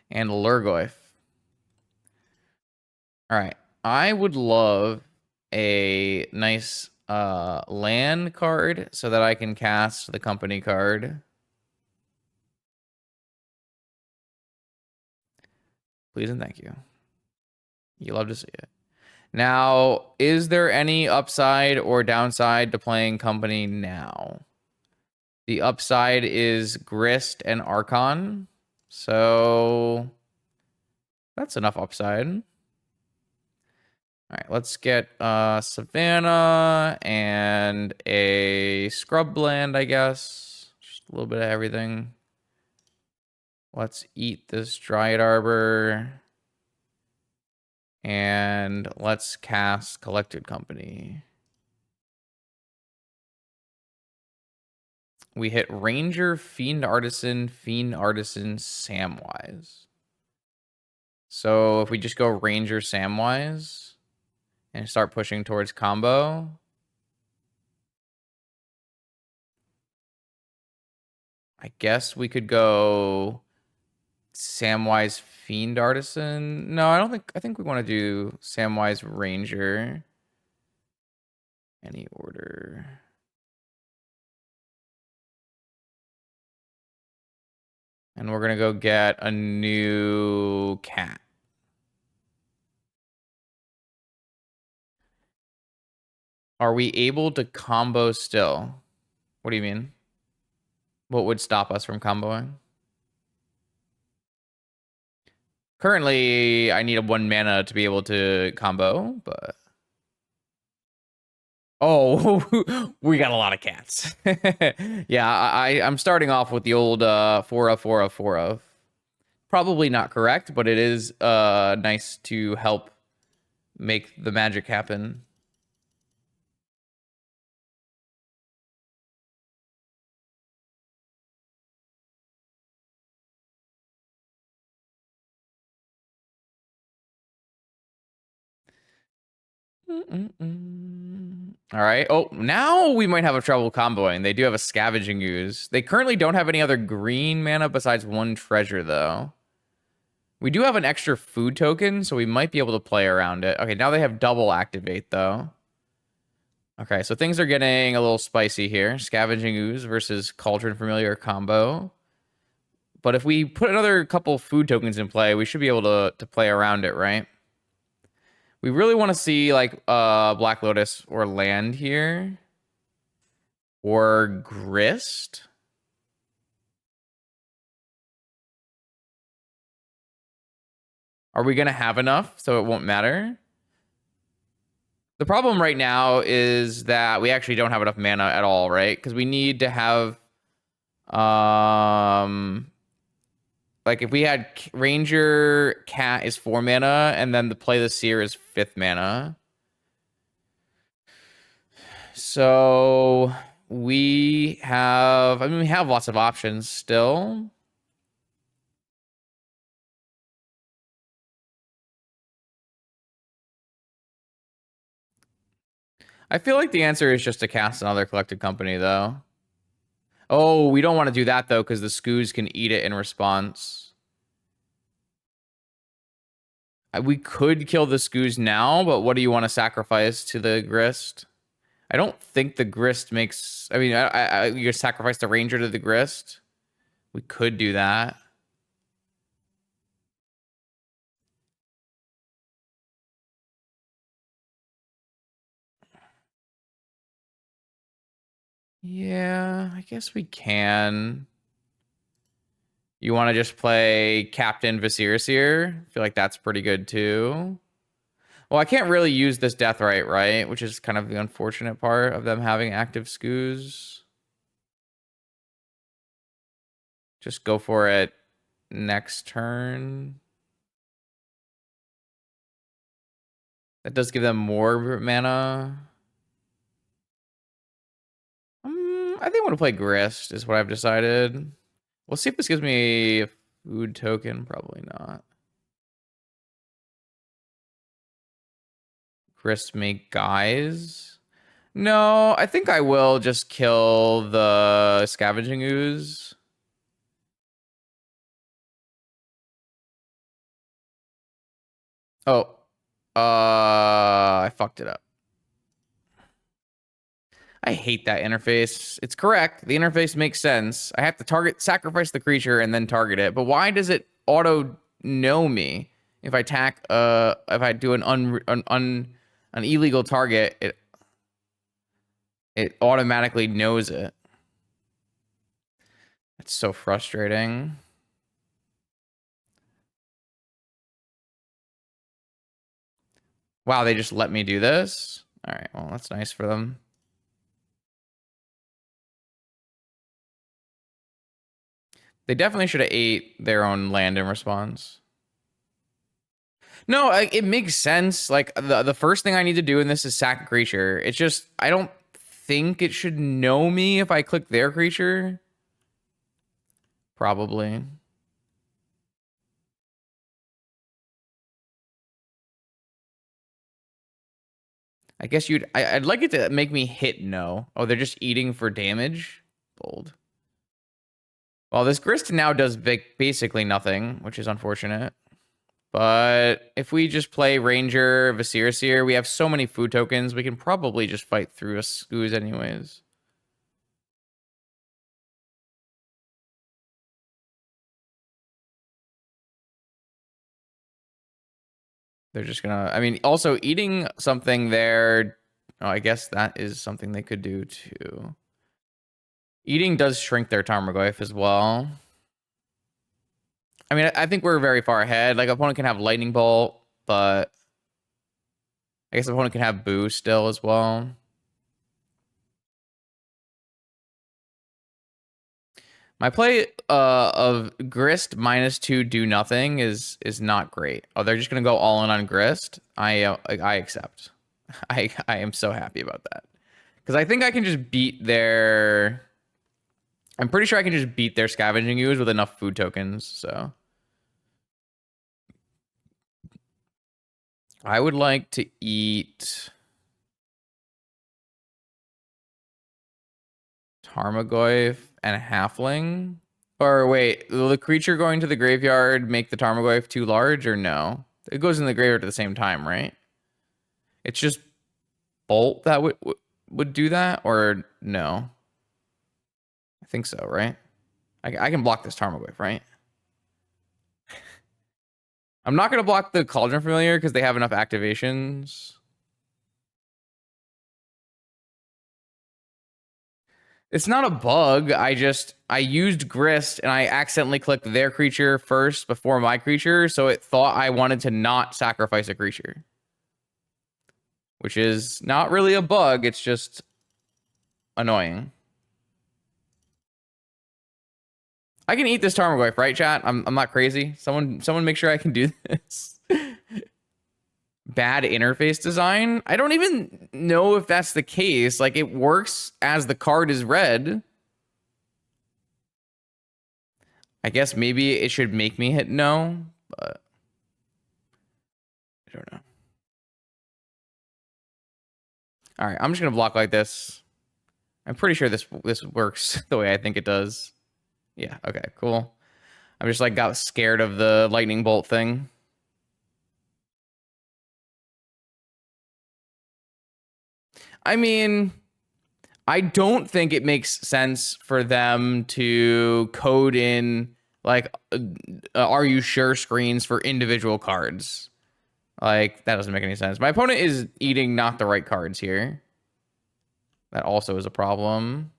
And Lurgoyf. All right. I would love a nice land card so that I can cast the company card. Please and thank you. You love to see it. Now, is there any upside or downside to playing company now? The upside is Grist and Archon. So that's enough upside. All right, let's get Savannah and a Scrubland, I guess. Just a little bit of everything. Let's eat this Dryad Arbor. And let's cast Collected Company. We hit Ranger, Fiend Artisan, Samwise. So if we just go Ranger, Samwise, and start pushing towards combo. I guess we could go Samwise, Fiend Artisan. No, I think we want to do Samwise, Ranger. Any order. And we're going to go get a new cat. Are we able to combo still? What do you mean? What would stop us from comboing? Currently, I need a 1 mana to be able to combo, but... Oh, we got a lot of cats. Yeah, I'm starting off with the old 4 of 4 of 4 of. Probably not correct, but it is nice to help make the magic happen. All right. Oh, now we might have a trouble comboing. They do have a Scavenging Ooze. They currently don't have any other green mana besides 1 treasure, though. We do have an extra food token, so we might be able to play around it. Okay, now they have double activate, though. Okay, so things are getting a little spicy here. Scavenging Ooze versus Cauldron Familiar combo. But if we put another couple food tokens in play, we should be able to play around it, right? We really want to see like Black Lotus or land here. Or Grist. Are we going to have enough so it won't matter? The problem right now is that we actually don't have enough mana at all, right? Because we need to have, like if we had Ranger, Cat is 4 mana, and then the Play the Seer is 5th mana. So we have, I mean, we have lots of options still. I feel like the answer is just to cast another Collected Company, though. Oh, we don't want to do that, though, because the Skoos can eat it in response. We could kill the Skoos now, but what do you want to sacrifice to the Grist? I don't think the Grist makes... I mean, you sacrifice the Ranger to the Grist. We could do that. Yeah, I guess we can. You want to just play Captain Viserys here? I feel like that's pretty good too. Well, I can't really use this Deathrite, right? Which is kind of the unfortunate part of them having active Skoos. Just go for it next turn. That does give them more mana. I think I want to play Grist, is what I've decided. We'll see if this gives me a food token. Probably not. Grist make guys. No, I think I will just kill the Scavenging Ooze. Oh. I fucked it up. I hate that interface. It's correct. The interface makes sense. I have to sacrifice the creature and then target it. But why does it auto know me if I if I do an illegal target? It automatically knows it. It's so frustrating. Wow, they just let me do this? All right, well, that's nice for them. They definitely should have ate their own land in response. No, it makes sense. Like the first thing I need to do in this is sack a creature. It's just I don't think it should know me if I click their creature. Probably. I guess I'd like it to make me hit no. Oh, they're just eating for damage. Bold. Well, this grist now does basically nothing, which is unfortunate. But if we just play Ranger, Visir, we have so many food tokens, we can probably just fight through a Scooze anyways. They're just gonna, I mean, also eating something there, oh, I guess that is something they could do too. Eating does shrink their Tarmogoyf as well. I mean, I think we're very far ahead. Like, opponent can have Lightning Bolt, but I guess opponent can have Boo still as well. My play of Grist -2 do nothing is not great. Oh, they're just gonna go all in on Grist. I accept. I am so happy about that because I think I can just beat their. I'm pretty sure I can just beat their Scavenging Ooze with enough food tokens. So I would like to eat Tarmogoyf and a Halfling. Or wait, will the creature going to the graveyard make the Tarmogoyf too large or no? It goes in the graveyard at the same time, right? It's just Bolt that would do that or no? I think so, right? I can block this Tarmogoyf, right? I'm not going to block the Cauldron Familiar because they have enough activations. It's not a bug. I used Grist and I accidentally clicked their creature first before my creature, so it thought I wanted to not sacrifice a creature. Which is not really a bug, it's just annoying. I can eat this Tarmogoyf, right, chat? I'm not crazy. Someone make sure I can do this. Bad interface design? I don't even know if that's the case. Like, it works as the card is read. I guess maybe it should make me hit no, but I don't know. All right, I'm just gonna block like this. I'm pretty sure this works the way I think it does. Yeah, okay, cool. I'm just like got scared of the lightning bolt thing. I mean, I don't think it makes sense for them to code in like are you sure screens for individual cards. Like that doesn't make any sense. My opponent is eating not the right cards here. That also is a problem.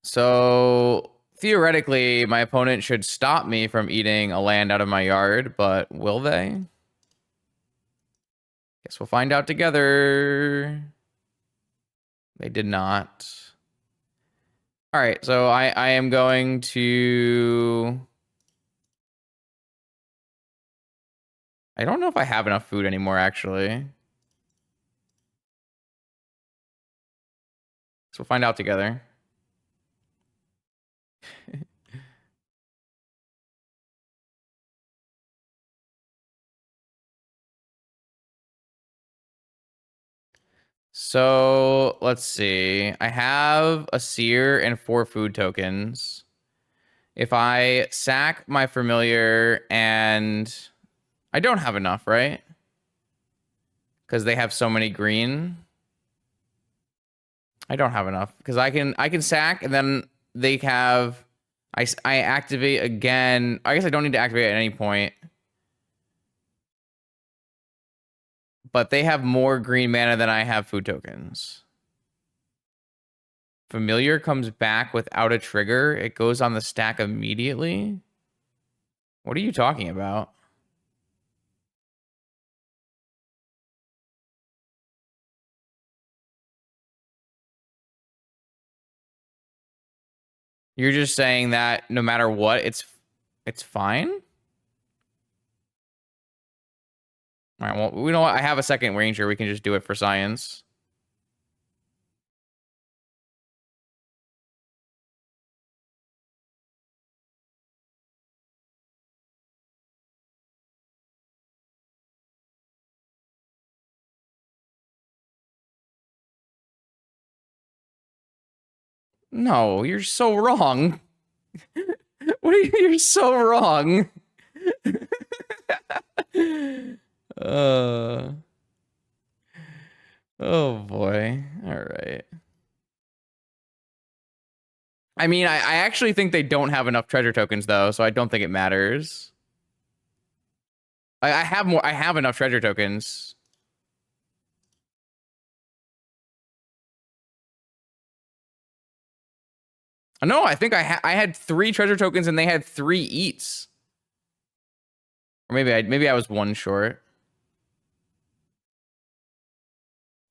So theoretically, my opponent should stop me from eating a land out of my yard, but will they? Guess we'll find out together. They did not. All right, so I am going to... I don't know if I have enough food anymore, actually. So we'll find out together. So let's see. I have a seer and 4 food tokens. If I sack my familiar and I don't have enough, right? Because they have so many green. I don't have enough because I can sack and then they have I activate again. I guess I don't need to activate at any point. But they have more green mana than I have food tokens. Familiar comes back without a trigger. It goes on the stack immediately. What are you talking about? You're just saying that no matter what, it's fine? All right, well, you know what? I have a second ranger. We can just do it for science. No, you're so wrong. What are you? You're so wrong. uh, oh boy. All right. I mean, I actually think they don't have enough treasure tokens though, so I don't think it matters. I have more. I have enough treasure tokens. No, I think I had 3 treasure tokens and they had 3 eats. Or maybe I was 1 short.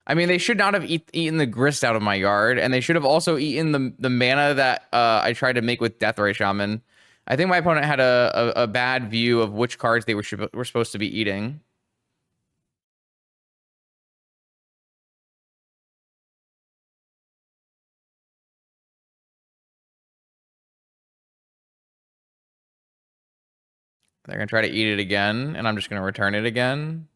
I mean, they should not have eaten the grist out of my yard, and they should have also eaten the mana that I tried to make with Deathray Shaman. I think my opponent had a bad view of which cards they were supposed to be eating. They're gonna try to eat it again, and I'm just gonna return it again.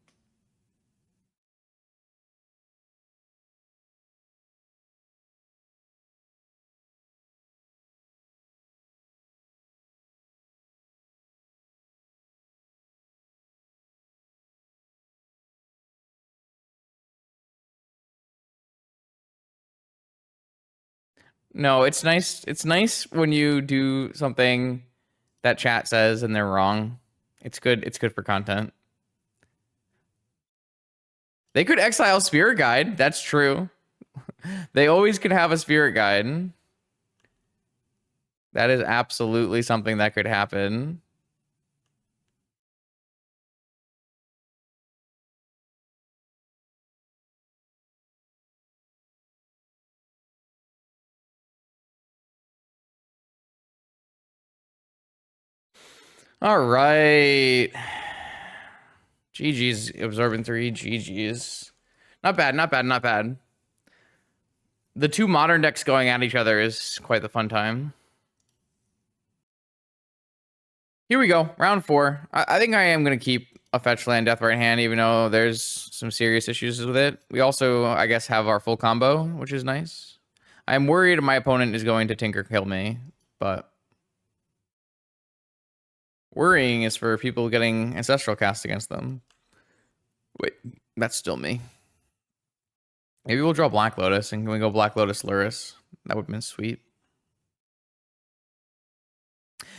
No, it's nice. It's nice when you do something that chat says and they're wrong. It's good. It's good for content. They could exile Spirit Guide. That's true. They always could have a Spirit Guide. That is absolutely something that could happen. All right. GG's absorbing 3. GG's. Not bad, not bad, not bad. The 2 modern decks going at each other is quite the fun time. Here we go. Round 4. I think I am going to keep a fetch land Death Right Hand, even though there's some serious issues with it. We also, I guess, have our full combo, which is nice. I'm worried my opponent is going to Tinker kill me, but worrying is for people getting Ancestral cast against them. Wait, that's still me. Maybe we'll draw Black Lotus and can we go Black Lotus Luris? That would have been sweet.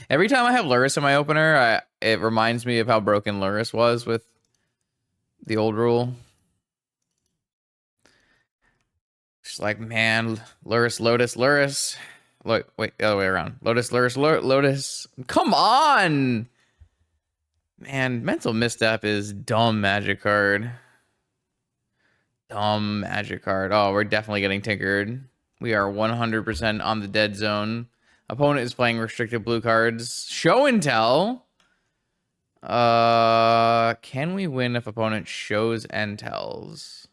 Every time I have Luris in my opener, it reminds me of how broken Luris was with the old rule. Just like, man, Luris, Lotus, Luris. Look, wait, the other way around. Lotus, Luris, Lotus. Come on! Man, Mental Misstep is dumb magic card. Dumb magic card. Oh, we're definitely getting tinkered. We are 100% on the dead zone. Opponent is playing restricted blue cards. Show and tell. Can we win if opponent shows and tells?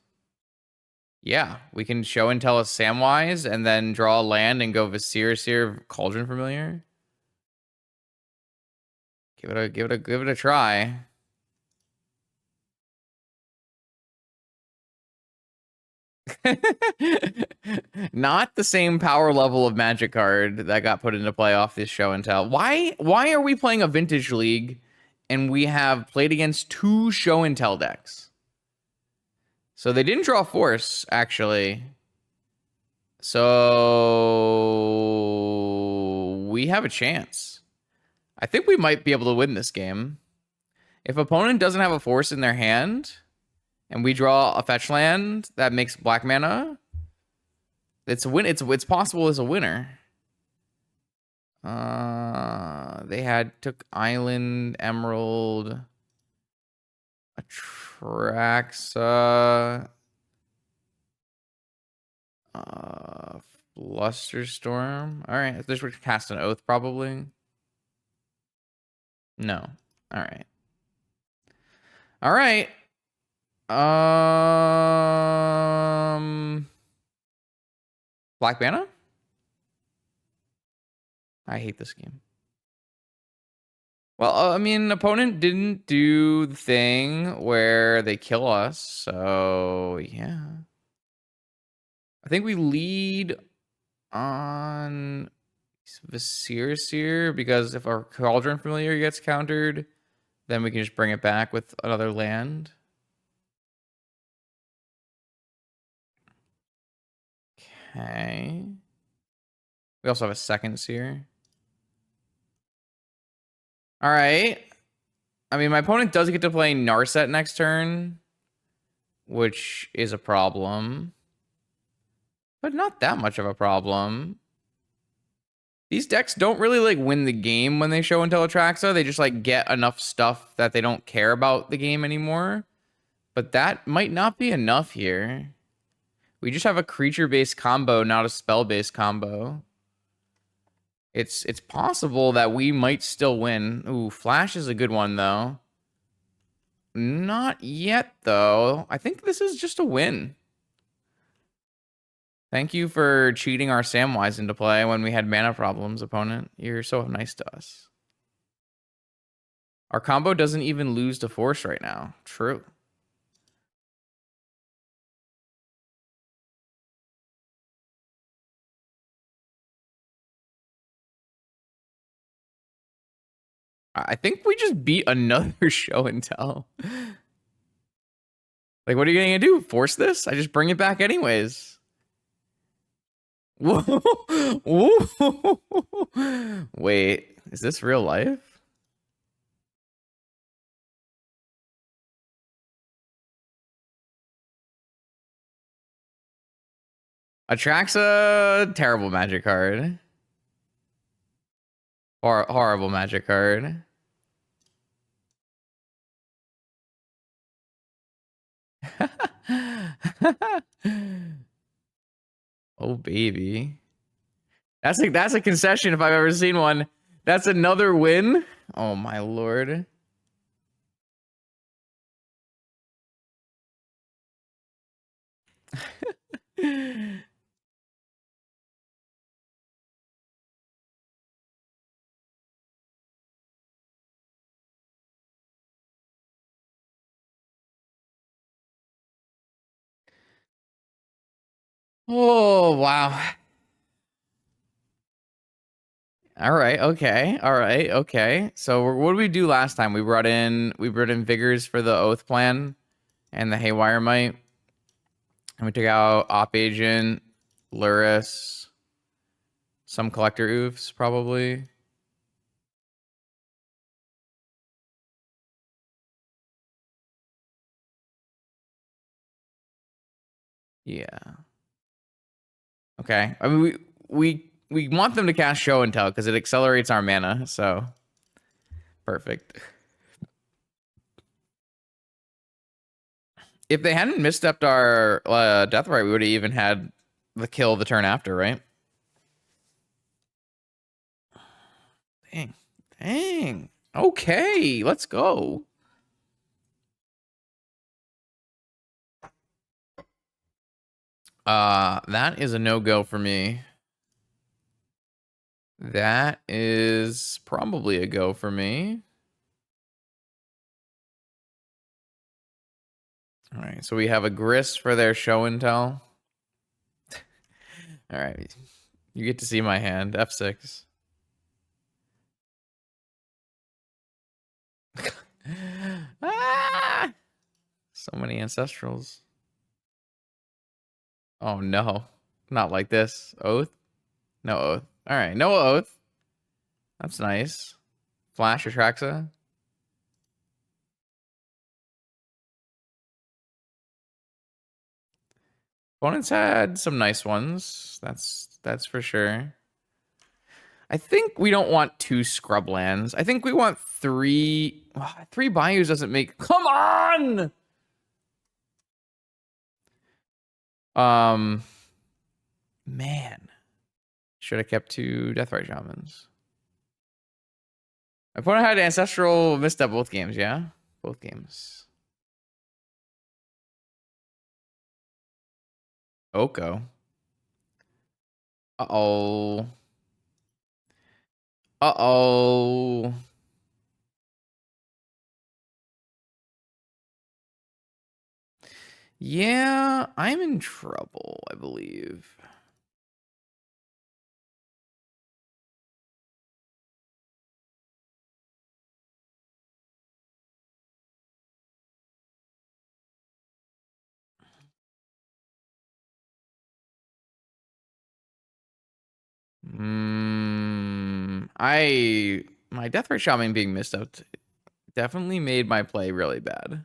Yeah, we can show and tell a Samwise and then draw a land and go Seer, Cauldron Familiar. Give it a try. Not the same power level of Magic card that got put into play off this show and tell. Why are we playing a Vintage League and we have played against 2 show and tell decks? So they didn't draw Force, actually. So we have a chance. I think we might be able to win this game. If opponent doesn't have a Force in their hand and we draw a fetch land that makes black mana, it's a win. It's possible as a winner. They took Island, Emerald, Atraxa, Flusterstorm. All right, this would cast an Oath probably. No. All right. All right. Black mana? I hate this game. Well, I mean, opponent didn't do the thing where they kill us, so yeah. I think we lead on Visir because if our Cauldron Familiar gets countered, then we can just bring it back with another land. Okay. We also have a second Seer. All right. I mean, my opponent does get to play Narset next turn, which is a problem. But not that much of a problem. These decks don't really like win the game when they show and tell Atraxa. They just like get enough stuff that they don't care about the game anymore. But that might not be enough here. We just have a creature-based combo, not a spell-based combo. It's possible that we might still win. Ooh, Flash is a good one, though. Not yet, though. I think this is just a win. Thank you for cheating our Samwise into play when we had mana problems, opponent. You're so nice to us. Our combo doesn't even lose to Force right now. True. I think we just beat another show and tell. Like, what are you going to do? Force this? I just bring it back anyways. Whoa. Whoa. Wait, is this real life? Atraxa, terrible Magic card. Horrible Magic card. Oh baby. That's a concession if I've ever seen one. That's another win. Oh my lord. Oh wow. All right, okay. All right, okay. So what did we do last time? We brought in Vigors for the Oath plan and the Haywire Might. And we took out Op Agent, Luris, some Collector Oofs, probably. Yeah. Okay. I mean, we want them to cast Show and Tell because it accelerates our mana. So perfect. If they hadn't misstepped our Deathrite, we would have even had the kill the turn after, right? Dang. Dang. Okay, let's go. That is a no-go for me. That is probably a go for me. All right, so we have a Grist for their Show and Tell. All right. You get to see my hand. F6. Ah! So many ancestrals. Oh no. Not like this. Oath? No oath. All right. No oath. That's nice. Flash Atraxa. Opponents had some nice ones. That's for sure. I think we don't want 2 scrublands. I think we want 3. 3 bayous doesn't make. Come on. Man, should have kept 2 Deathrite Shamans. My opponent had Ancestral misstep both games. Yeah, both games. Oko. Uh-oh. Uh-oh. Yeah, I'm in trouble, I believe. My Deathrite Shaman being missed out definitely made my play really bad.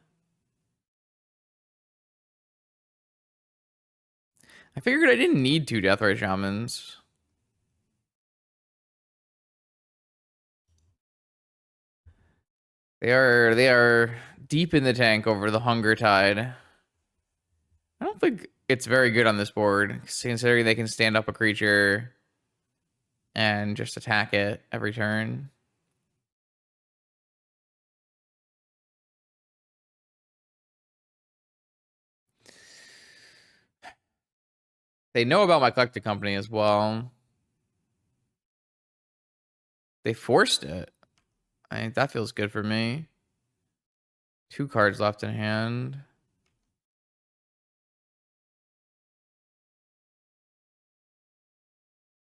I figured I didn't need 2 Deathrite Shamans. They are deep in the tank over the Hunger Tide. I don't think it's very good on this board, considering they can stand up a creature and just attack it every turn. They know about my collected company as well. They forced it. I think that feels good for me. 2 cards left in hand.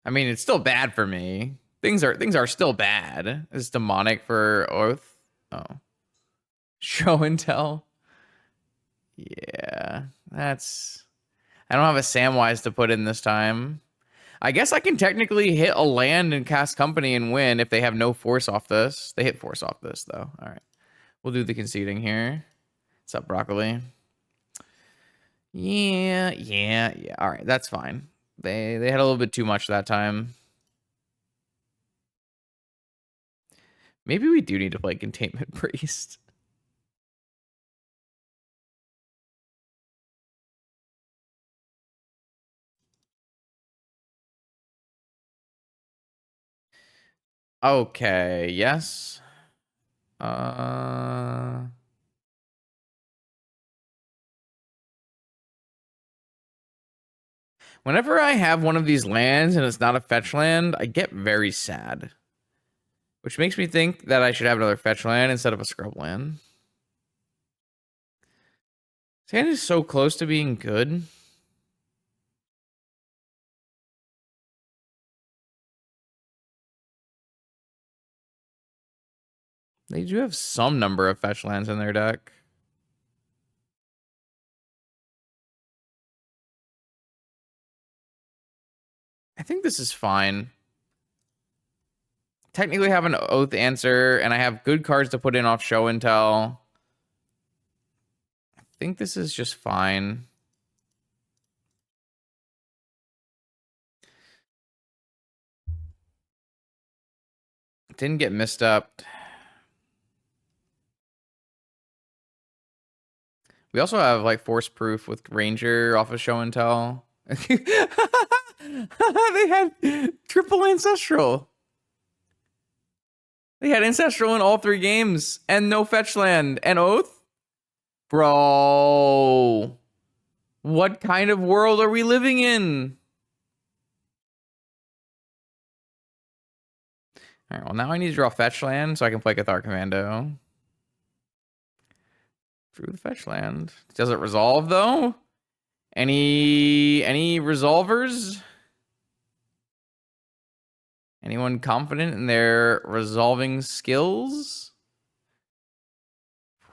I mean, it's still bad for me. Things are still bad. Is demonic for Oath? Oh. Show and tell. Yeah. That's I don't have a Samwise to put in this time. I guess I can technically hit a land and cast company and win if they have no force off this. They hit force off this though. All right. We'll do the conceding here. What's up, broccoli? Yeah. All right, that's fine. They had a little bit too much that time. Maybe we do need to play Containment Priest. Okay, yes. Whenever I have one of these lands and it's not a fetch land, I get very sad. Which makes me think that I should have another fetch land instead of a scrub land. This hand is so close to being good. They do have some number of fetch lands in their deck. I think this is fine. Technically have an oath answer, and I have good cards to put in off show and tell. I think this is just fine. Didn't get messed up. We also have like force proof with Ranger off of show and tell. They had triple ancestral. They had ancestral in all 3 games and no fetch land and oath. Bro, what kind of world are we living in? All right, well, now I need to draw fetch land so I can play Cathar Commando. Drew the fetch land. Does it resolve though? Any resolvers? Anyone confident in their resolving skills?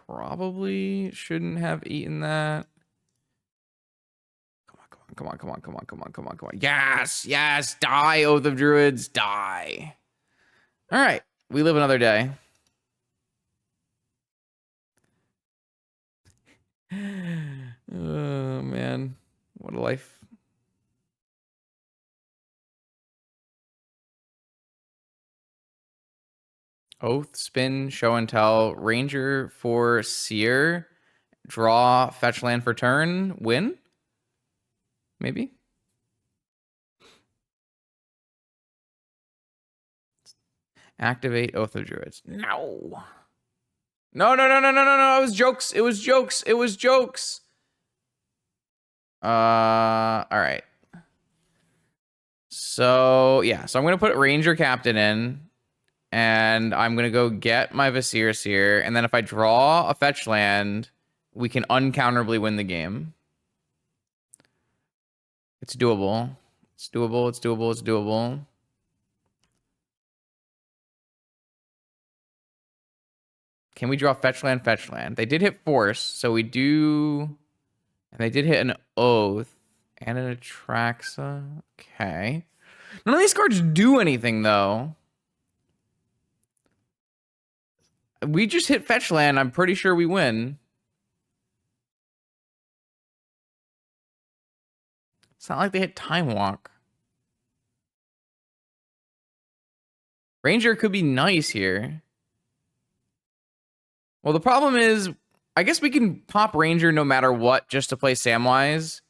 Probably shouldn't have eaten that. Come on, come on, come on, come on, come on, come on. Yes, yes, die, Oath of Druids, die. All right, we live another day. Oh, man. What a life. Oath, spin, show and tell. Ranger for Seer. Draw, fetch land for turn. Win? Maybe? Activate Oath of Druids. No. No, no, no, no, no, no, no. It was jokes. It was jokes. It was jokes. All right. So, yeah. So I'm going to put Ranger Captain in. And I'm going to go get my Vizier here. And then if I draw a fetch land, we can uncounterably win the game. It's doable. It's doable. It's doable. It's doable. Can we draw fetch land, fetch land? They did hit force, so we do... And they did hit an Oath and an Atraxa. Okay. None of these cards do anything, though. We just hit fetch land. I'm pretty sure we win. It's not like they hit Time Walk. Ranger could be nice here. Well, the problem is, I guess we can pop Ranger no matter what just to play Samwise.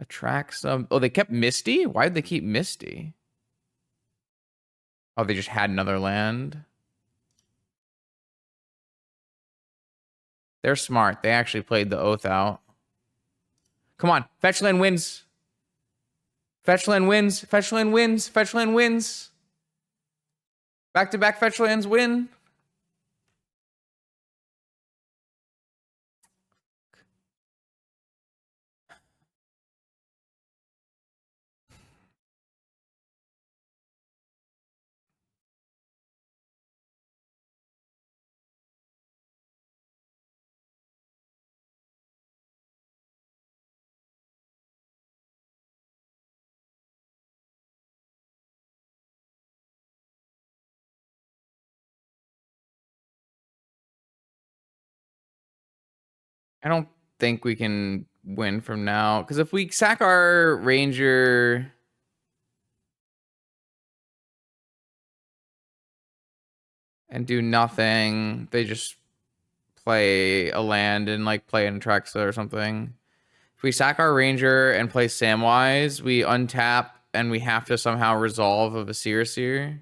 Attract some... Oh, they kept Misty? Why did they keep Misty? Oh, they just had another land. They're smart. They actually played the Oath out. Come on. Fetch land wins. Fetch land wins. Fetch land wins. Fetch land wins. Back-to-back fetch lands win. I don't think we can win from now. Because if we sack our Ranger... and do nothing, they just play a land and like play an Atraxa or something. If we sack our Ranger and play Samwise, we untap and we have to somehow resolve a Vizier.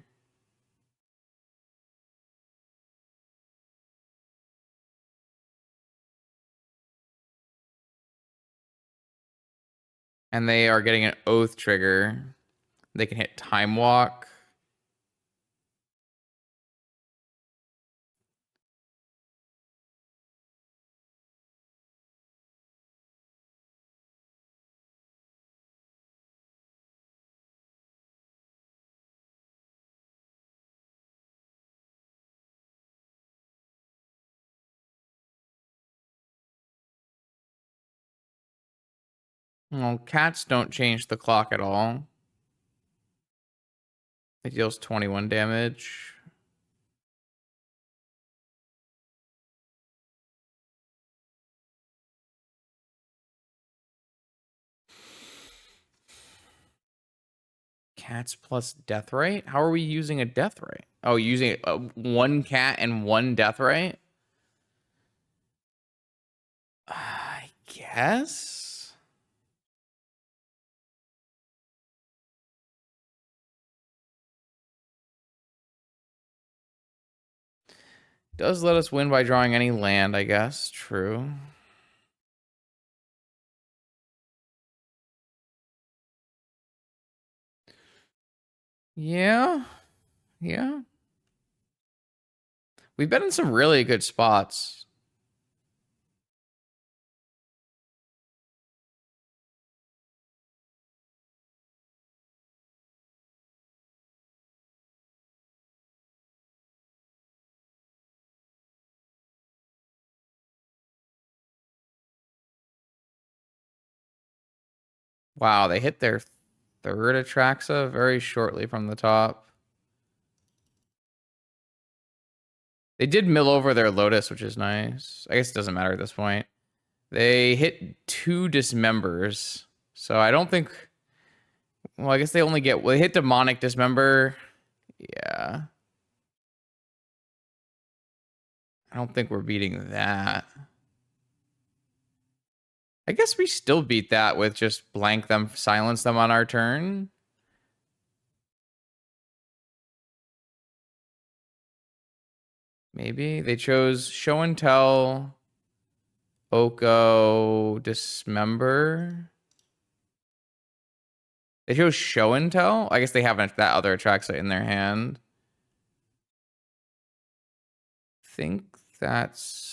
And they are getting an Oath trigger. They can hit Time Walk. Well, cats don't change the clock at all. It deals 21 damage. Cats plus death right? How are we using a death right? Oh, using one cat and one death right? I guess. Does let us win by drawing any land, I guess. True. Yeah. Yeah. We've been in some really good spots. Wow, they hit their third Atraxa very shortly from the top. They did mill over their Lotus, which is nice. I guess it doesn't matter at this point. They hit 2 Dismembers. So I don't think... Well, I guess they only get... Well, they hit Demonic Dismember. Yeah. I don't think we're beating that. I guess we still beat that with just blank them, silence them on our turn. Maybe. They chose Show and Tell, Oko, Dismember. They chose Show and Tell? I guess they haven't that other Atraxa in their hand. Think that's...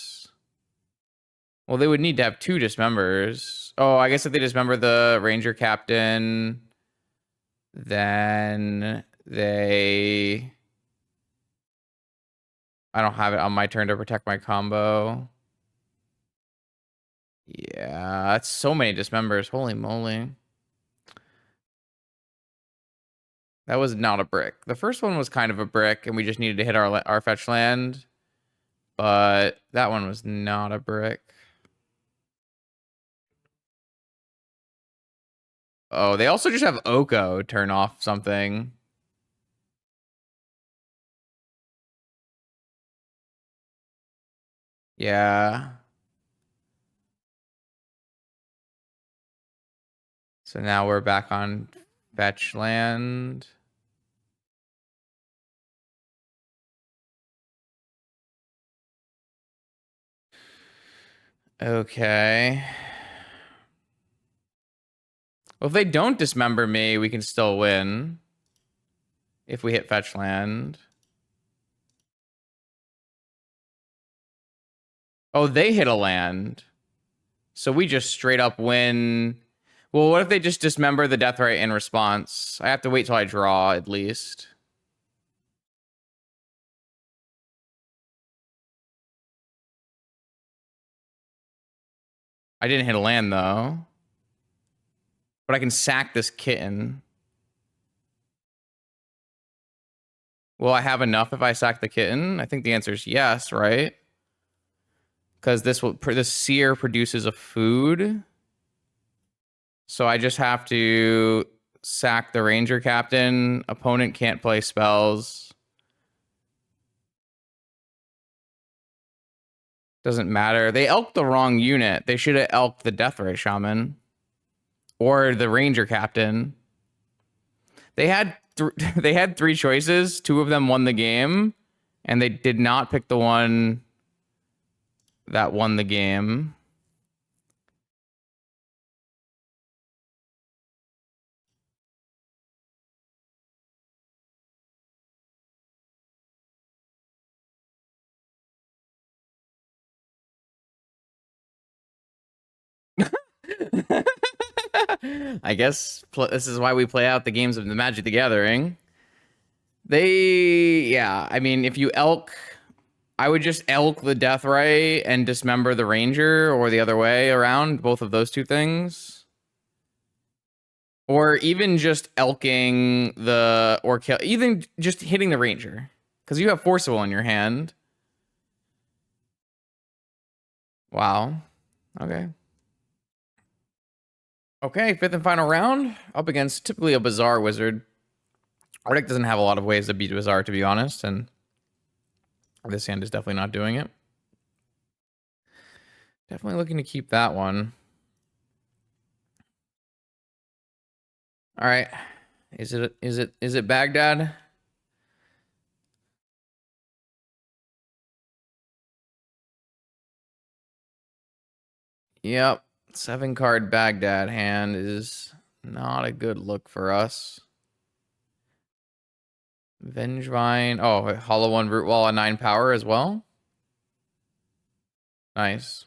Well, they would need to have 2 Dismembers. Oh, I guess if they dismember the Ranger Captain, then they... I don't have it on my turn to protect my combo. Yeah, that's so many Dismembers. Holy moly. That was not a brick. The first one was kind of a brick, and we just needed to hit our fetch land. But that one was not a brick. Oh, they also just have Oko turn off something. Yeah. So now we're back on fetch land. Okay. Well, if they don't dismember me, we can still win. If we hit fetch land. Oh, they hit a land. So we just straight up win. Well, what if they just dismember the Deathrite in response? I have to wait till I draw, at least. I didn't hit a land, though. But I can sack this kitten. Will I have enough if I sack the kitten? I think the answer is yes, right? Because this seer produces a food. So I just have to sack the Ranger Captain. Opponent can't play spells. Doesn't matter. They elked the wrong unit. They should have elked the Deathrite Shaman. Or the Ranger Captain. They had they had 3 choices. 2 of them won the game. And they did not pick the one that won the game. I guess this is why we play out the games of the Magic the Gathering. Yeah, I mean, if you elk, I would just elk the Deathrite and dismember the Ranger, or the other way around, both of those 2 things. Or even just elking even just hitting the Ranger. Because you have Forcible in your hand. Wow. Okay. Okay, 5th and final round. Up against typically a Bizarre Wizard. Our deck doesn't have a lot of ways to beat Bizarre, to be honest, and this hand is definitely not doing it. Definitely looking to keep that one. All right. Is it Baghdad? Yep. 7-card Baghdad hand is not a good look for us. Vengevine. Oh, Hollow One Root Wall at 9 power as well. Nice.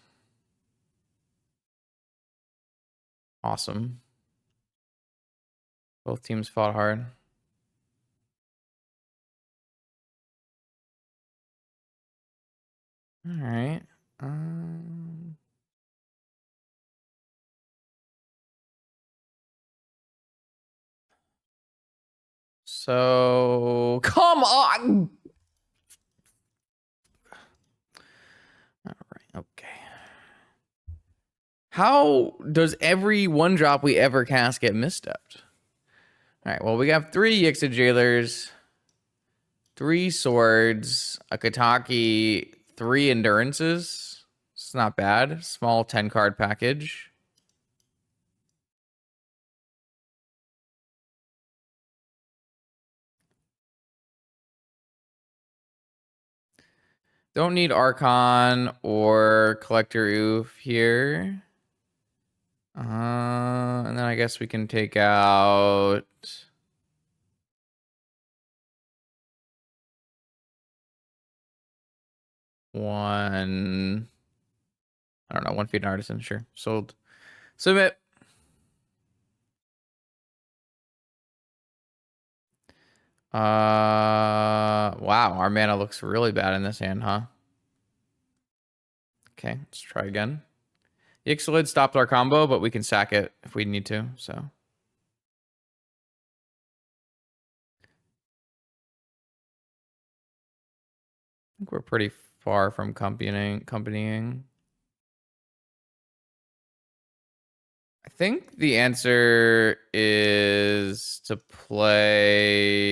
Awesome. Both teams fought hard. All right. So come on. All right. Okay. How does every one drop we ever cast get misstepped? All right. Well, we have 3 Yixa Jailers, 3 swords, a Kataki, 3 endurances. It's not bad. Small 10 card package. Don't need Archon or Collector Oof here. And then I guess we can take out one. I don't know, 1 feet artisan. Sure, sold. Submit. Wow, our mana looks really bad in this hand, huh? Okay, let's try again. The Ixolid stopped our combo, but we can sack it if we need to, so. I think we're pretty far from companying. I think the answer is to play...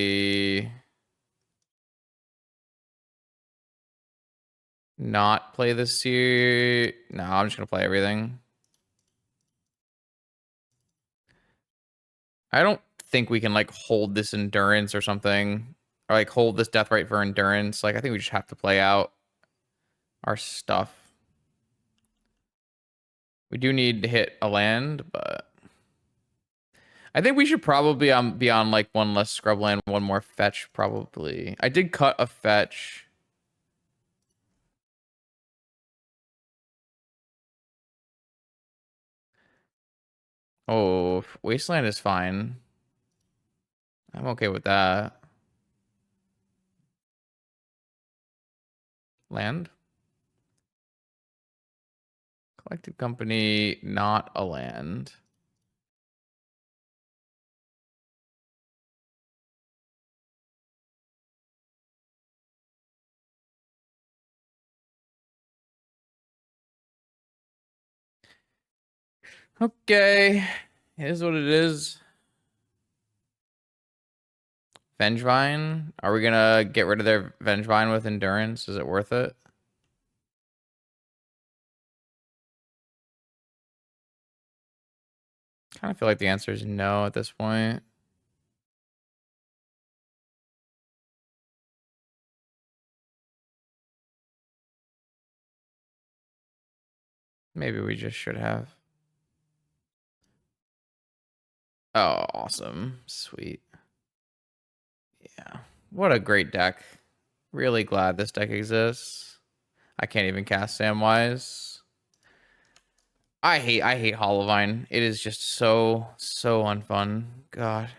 Not play this series. No, I'm just going to play everything. I don't think we can, like, hold this endurance or something. Or, like, hold this death right for endurance. Like, I think we just have to play out our stuff. We do need to hit a land, but... I think we should probably be on, like, 1 less scrub land, 1 more fetch, probably. I did cut a fetch. Oh, Wasteland is fine. I'm okay with that. Land? Collected Company, not a land. Okay. It is what it is. Vengevine? Are we gonna get rid of their Vengevine with endurance? Is it worth it? Kind of feel like the answer is no at this point. Maybe we just should have. Oh, awesome. Sweet. Yeah. What a great deck. Really glad this deck exists. I can't even cast Samwise. I hate Hollowvine. It is just so unfun. God.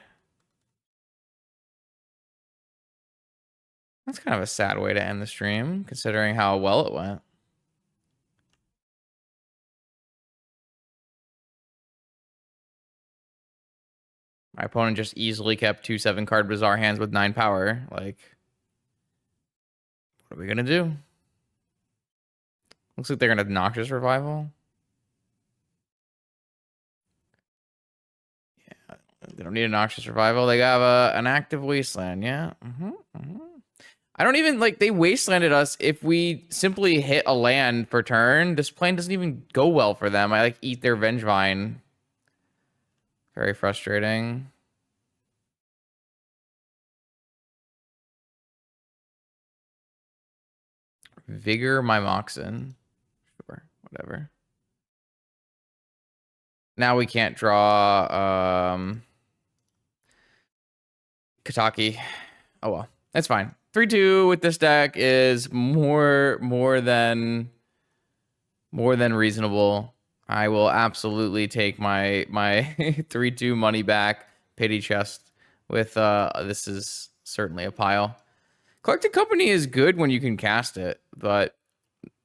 That's kind of a sad way to end the stream, considering how well it went. My opponent just easily kept 2 7-card Bizarre hands with 9 power. Like, what are we gonna do? Looks like they're gonna Noxious Revival. Yeah, they don't need a Noxious Revival. They have an active Wasteland. Yeah. I don't even like. They Wastelanded us. If we simply hit a land per turn, this plane doesn't even go well for them. I like eat their Vengevine. Very frustrating. Vigor my Moxen. Sure, whatever. Now we can't draw Kataki. Oh well, that's fine. 3-2 with this deck is more than reasonable. I will absolutely take my 3-2 money back pity chest with this is certainly a pile. Collected Company is good when you can cast it, but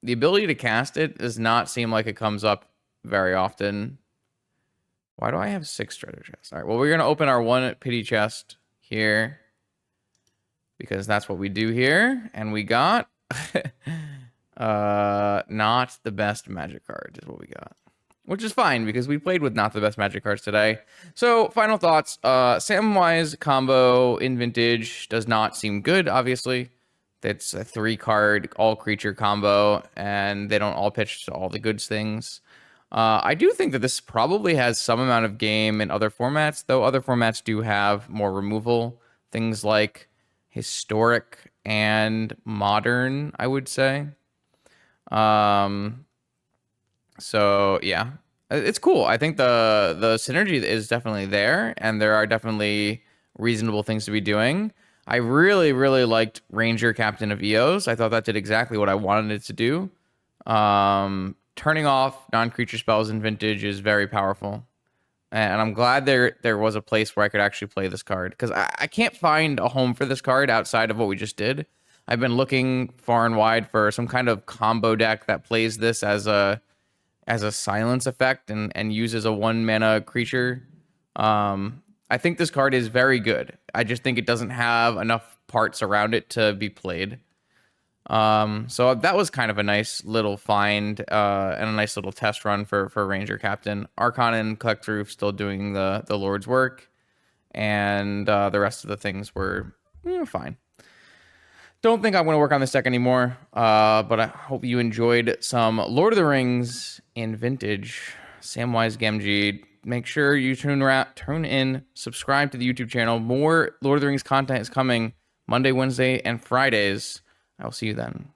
the ability to cast it does not seem like it comes up very often. Why do I have 6 treasure chests? All right, well, we're going to open our 1 pity chest here because that's what we do here. And we got not the best magic card is what we got, which is fine because we played with not the best magic cards today. So final thoughts, Samwise combo in Vintage does not seem good, obviously. It's a 3-card all creature combo and they don't all pitch to all the good things. I do think that this probably has some amount of game in other formats, though other formats do have more removal. Things like historic and modern, I would say. So yeah, it's cool. I think the synergy is definitely there, and there are definitely reasonable things to be doing. I really liked Ranger Captain of Eos. I thought that did exactly what I wanted it to do. Turning off non-creature spells in Vintage is very powerful. And I'm glad there was a place where I could actually play this card, because I can't find a home for this card outside of what we just did. I've been looking far and wide for some kind of combo deck that plays this as a silence effect and uses a 1-mana creature. I think this card is very good. I just think it doesn't have enough parts around it to be played. So that was kind of a nice little find and a nice little test run for Ranger Captain. Archon and Collect Roof still doing the Lord's work, and the rest of the things were fine. Don't think I'm going to work on this deck anymore, but I hope you enjoyed some Lord of the Rings in Vintage. Samwise Gamgee. Make sure you tune in, subscribe to the YouTube channel. More Lord of the Rings content is coming Monday, Wednesday, and Fridays. I'll see you then.